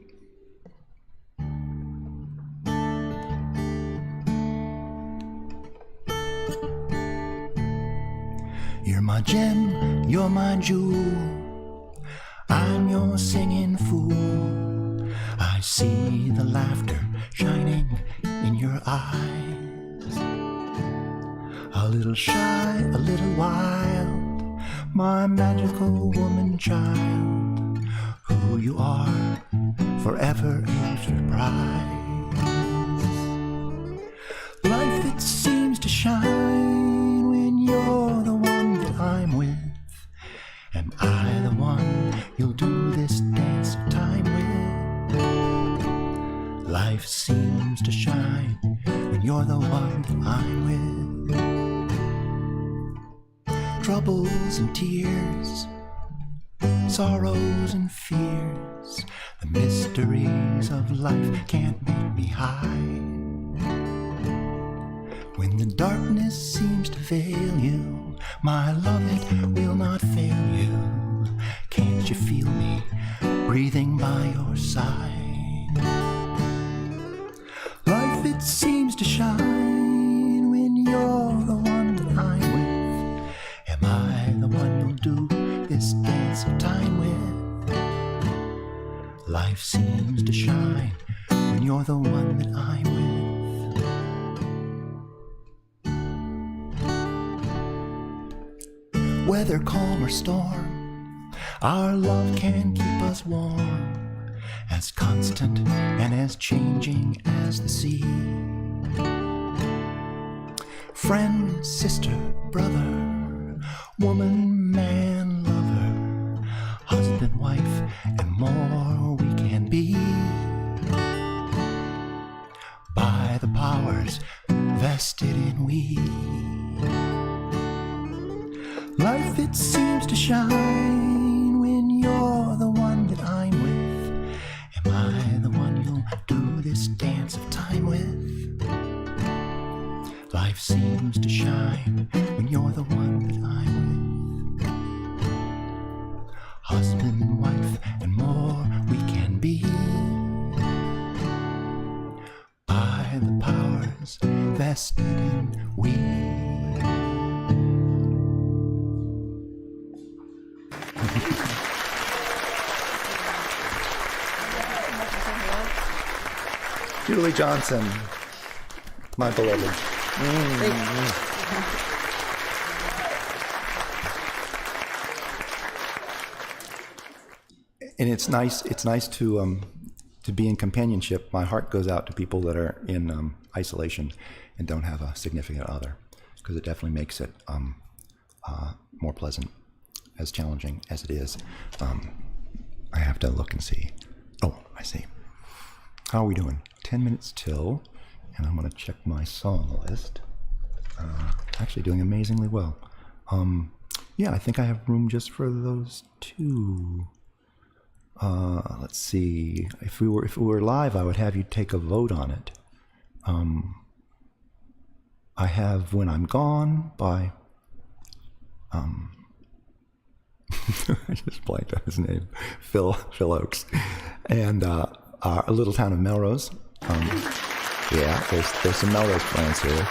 You're my gem, you're my jewel, I'm your singing fool. I see the laughter shining in your eyes. A little shy, a little wild, my magical woman child. Who you are, forever a surprise. Life that seems to shine when you're the one that I'm with. Am I the one you'll do this dance of time with? Life seems to shine when you're the one that I'm with. Troubles and tears, sorrows and fears, the mysteries of life can't make me hide. When the darkness seems to veil you, my love, it will not fail you. Can't you feel me breathing by your side? it seems to shine when you're the one that I'm with. Am I the one you'll do this dance of time with? Life seems to shine when you're the one that I'm with. Whether calm or storm, our love can keep us warm, as constant and as changing as the sea. Friend, sister, brother, woman, man, lover, husband, wife, and more we can be. By the powers vested in we. Life, it seems to shine when you're the one that I'm with. Am I the one you'll do this dance of time with? Life seems to shine when you're the one that I'm with. Husband, wife, and more we can be. By the powers vested in we. Julie Johnson, my beloved. And it's nice to be in companionship. My heart goes out to people that are in isolation and don't have a significant other, because it definitely makes it more pleasant, as challenging as it is. I have to look and see. Oh, I see. How are we doing? 10 minutes till, and I'm going to check my song list. Actually doing amazingly well. Yeah, I think I have room just for those two. Let's see. If we were live, I would have you take a vote on it. I have "When I'm Gone" by I just blanked on his name, Phil Oakes, and "A Little Town of Melrose." Yeah, there's some Melrose fans here.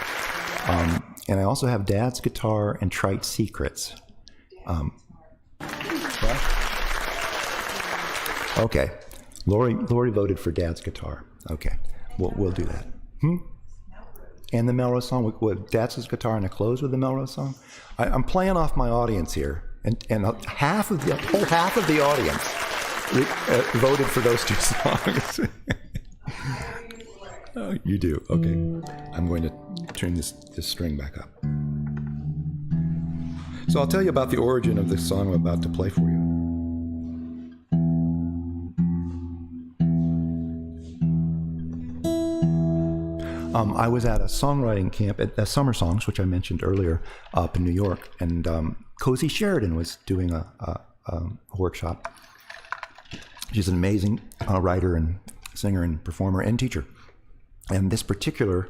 And I also have "Dad's Guitar" and "Trite Secrets." Okay, Lori voted for "Dad's Guitar." Okay, we'll do that. And the Melrose song, with Dad's Guitar, and a close with the Melrose song. I'm playing off my audience here, and whole half of the audience voted for those two songs. Oh, you do? Okay. I'm going to turn this string back up. So I'll tell you about the origin of the song I'm about to play for you. I was at a songwriting camp at Summer Songs, which I mentioned earlier, up in New York, and Cozy Sheridan was doing a workshop. She's an amazing writer and singer and performer and teacher. And this particular,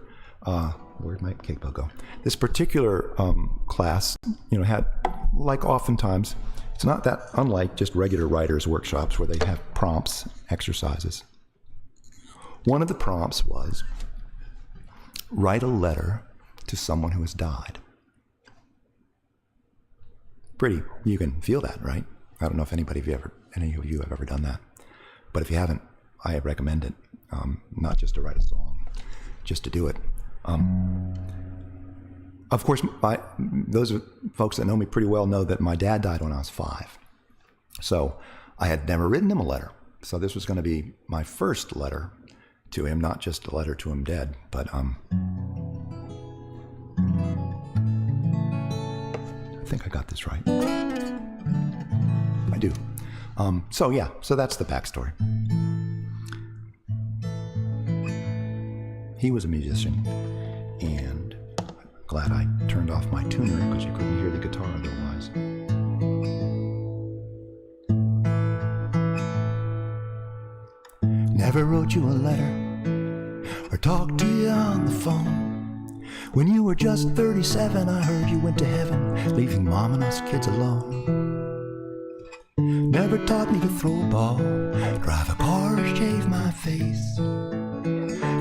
where'd my cake bowl go? This particular class, had, like oftentimes, it's not that unlike just regular writers' workshops where they have prompts, exercises. One of the prompts was, write a letter to someone who has died. Pretty, you can feel that, right? I don't know if any of you have ever done that. But if you haven't, I recommend it. Not just to write a song, just to do it. Of course, those folks that know me pretty well know that my dad died when I was 5. So I had never written him a letter. So this was going to be my first letter to him, not just a letter to him dead, but I think I got this right. I do. So that's the backstory. He was a musician, and I'm glad I turned off my tuner because you couldn't hear the guitar otherwise. Never wrote you a letter or talked to you on the phone. When you were just 37, I heard you went to heaven, leaving Mom and us kids alone. Never taught me to throw a ball, drive a car, or shave my face.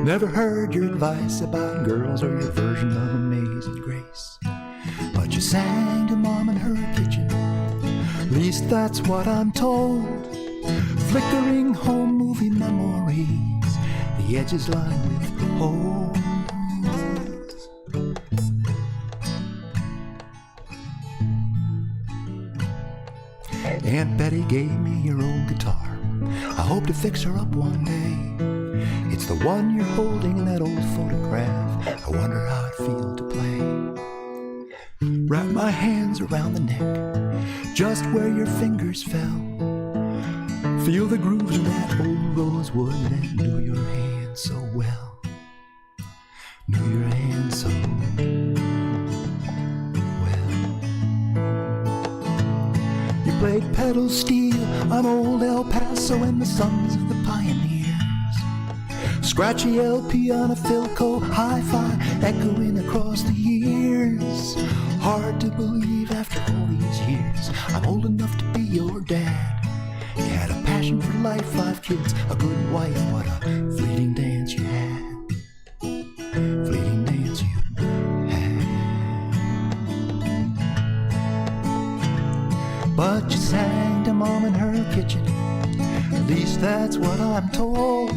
Never heard your advice about girls or your version of Amazing Grace. But you sang to Mom in her kitchen, at least that's what I'm told. Flickering home movie memories, the edges lined with holes. Aunt Betty gave me your old guitar. I hope to fix her up one day. It's the one you're holding in that old photograph. I wonder how it feels to play. Wrap my hands around the neck, just where your fingers fell. Feel the grooves in that old rosewood that knew your hands so well. Knew your hands so well. You played pedal steel on old El Paso and the sons of the pioneers. Scratchy LP on a Philco hi-fi echoing across the years. Hard to believe after all these years I'm old enough to be your dad. You had a passion for life, 5 kids, a good wife. What a fleeting dance you had. Fleeting dance you had. But you sang to Mom in her kitchen, at least that's what I'm told.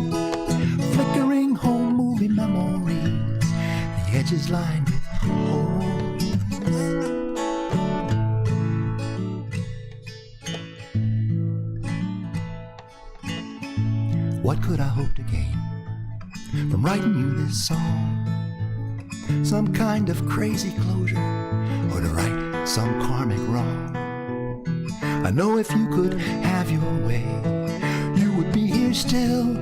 Flickering home movie memories, the edges lined with holes. What could I hope to gain from writing you this song? Some kind of crazy closure, or to right some karmic wrong? I know if you could have your way, you would be here still.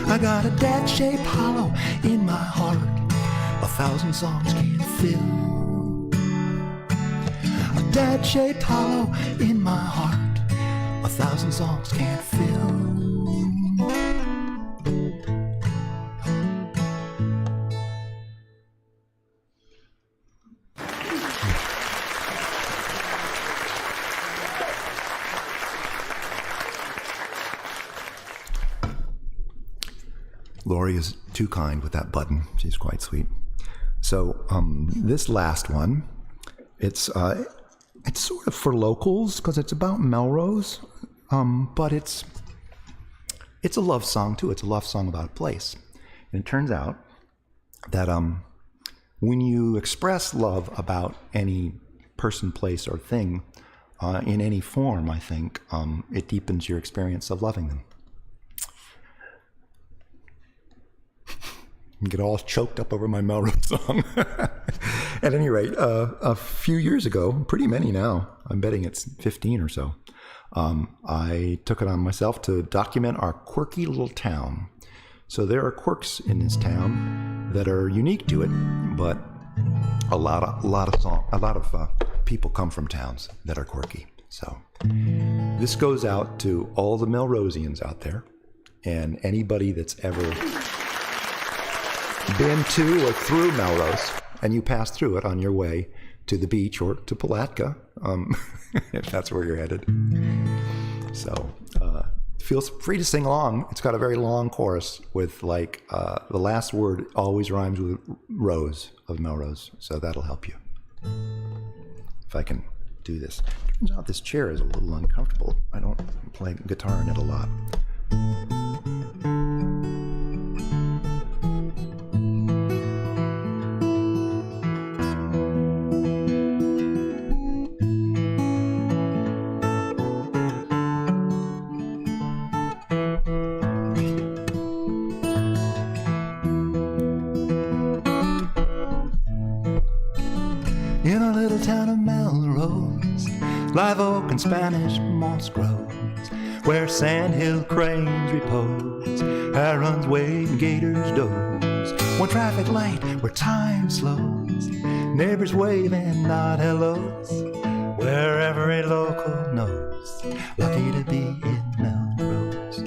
I got a dad-shaped hollow in my heart 1,000 songs can't fill. A dad-shaped hollow in my heart 1,000 songs can't fill. Lori is too kind with that button. She's quite sweet. So this last one, it's sort of for locals because it's about Melrose, but it's a love song too. It's a love song about a place. And it turns out that when you express love about any person, place, or thing in any form, I think it deepens your experience of loving them. Get all choked up over my Melrose song. At any rate, a few years ago, pretty many now, I'm betting it's 15 or so, I took it on myself to document our quirky little town. So there are quirks in this town that are unique to it, but a lot of people come from towns that are quirky. So this goes out to all the Melrosians out there, and anybody that's ever been to or through Melrose, and you pass through it on your way to the beach or to Palatka, if that's where you're headed. So feel free to sing along. It's got a very long chorus with the last word always rhymes with rose of Melrose, so that'll help you. If I can do this. Turns out this chair is a little uncomfortable. I don't play guitar in it a lot. In a little town of Melrose, live oak and Spanish moss grows, where sandhill cranes repose, herons wave and gators doze. One traffic light where time slows, neighbors wave and nod hellos, where every local knows, lucky to be in Melrose.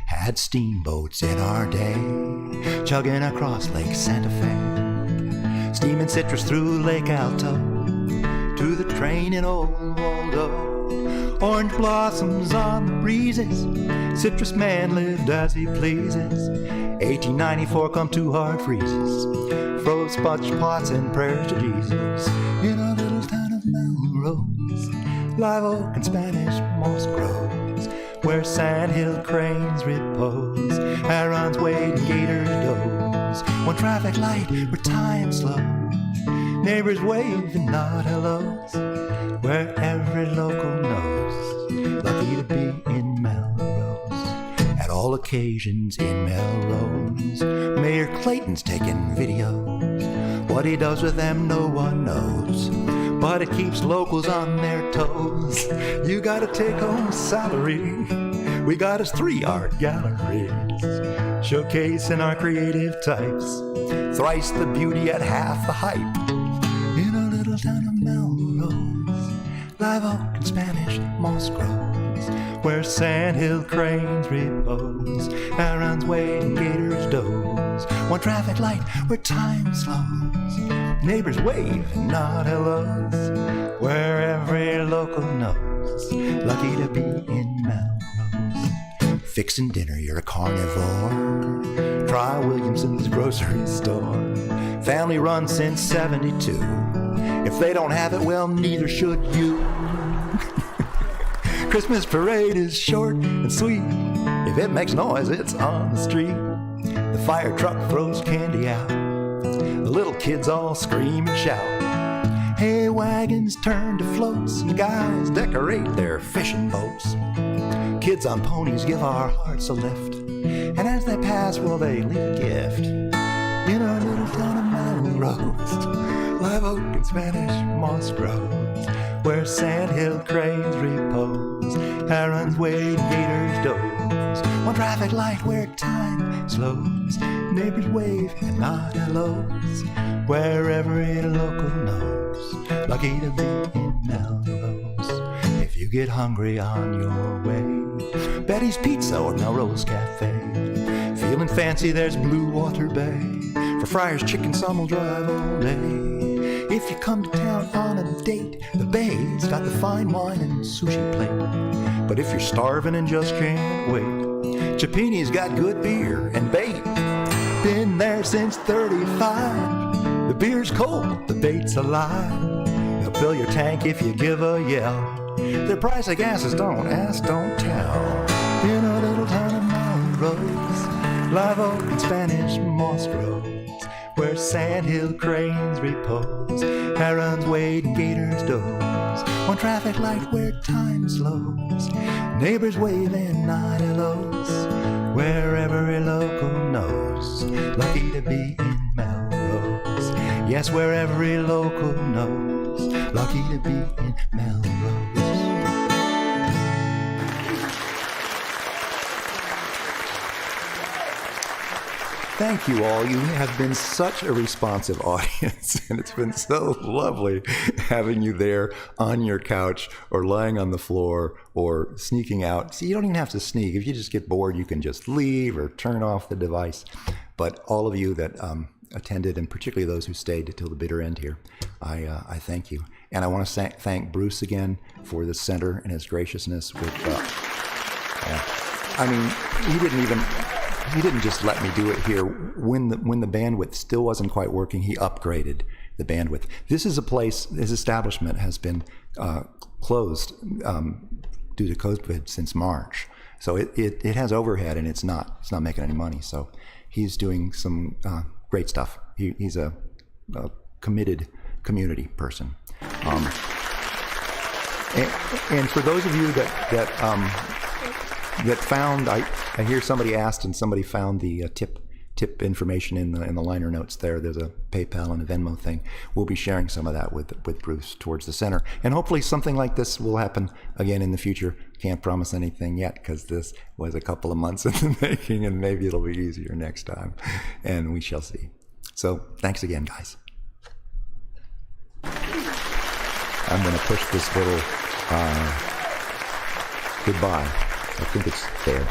Had steamboats in our day, chugging across Lake Santa Fe, steaming citrus through Lake Alto, to the train in Old Waldo. Orange blossoms on the breezes, citrus man lived as he pleases. 1894 come two hard freezes, froze fudge pots and prayers to Jesus. In a little town of Melrose, live oak and Spanish moss grows, where sandhill cranes repose, herons wade and gators doze. One traffic light where time slows, neighbors wave and nod hellos, where every local knows, lucky to be in Melrose. At all occasions in Melrose, Mayor Clayton's taking videos. What he does with them no one knows, but it keeps locals on their toes. You gotta take home salary. We got us 3 art galleries, showcasing our creative types, thrice the beauty at half the hype. In a little town of Melrose, live oak and Spanish moss grows, where sandhill cranes repose, herons wade and gators doze. One traffic light where time slows, neighbors wave and nod hellos, where every local knows, lucky to be in Melrose. Fixing dinner, you're a carnivore. Try Williamson's grocery store. Family run since 72. If they don't have it, well, neither should you. Christmas parade is short and sweet. If it makes noise, it's on the street. The fire truck throws candy out. The little kids all scream and shout. Hay wagons turn to floats, and guys decorate their fishing boats. Kids on ponies give our hearts a lift, and as they pass, well, they leave a gift. In our little town of Melrose, live oak and Spanish moss grows, where sandhill cranes repose, herons wade and gators doze. One traffic light where time slows, neighbors wave and nod hellos, where every local knows, lucky to be in Melrose. If you get hungry on your way, Betty's Pizza or Melrose Cafe. Feeling fancy, there's Blue Water Bay. For Friar's Chicken, some will drive all day. If you come to town on a date, the Bay's got the fine wine and sushi plate. But if you're starving and just can't wait, Chipini's got good beer and bait. Been there since 35. The beer's cold, the bait's alive. They'll fill your tank if you give a yell. Their price of gas is don't ask, don't tell. In a little town of Melrose, live oak and Spanish moss grows, where sandhill cranes repose, herons wade and gators doze. One traffic light where time slows, neighbors wave and nod hellos, where every local knows, lucky to be in Melrose. Yes, where every local knows, lucky to be in Melrose. Thank you all. You have been such a responsive audience, and it's been so lovely having you there on your couch or lying on the floor or sneaking out. See, you don't even have to sneak. If you just get bored, you can just leave or turn off the device. But all of you that attended, and particularly those who stayed until the bitter end here, I thank you. And I want to thank Bruce again for the center and his graciousness with, I mean, he didn't just let me do it here. When the bandwidth still wasn't quite working, he upgraded the bandwidth. This is a place, his establishment has been closed due to COVID since March. So it has overhead, and it's not making any money. So he's doing some great stuff. He's a committed community person. And for those of you that found, I hear somebody asked and somebody found the tip information in the liner notes there. There's a PayPal and a Venmo thing. We'll be sharing some of that with Bruce towards the center. And hopefully something like this will happen again in the future. Can't promise anything yet because this was a couple of months in the making, and maybe it'll be easier next time. And we shall see. So thanks again, guys. I'm going to push this little goodbye. I think it's there.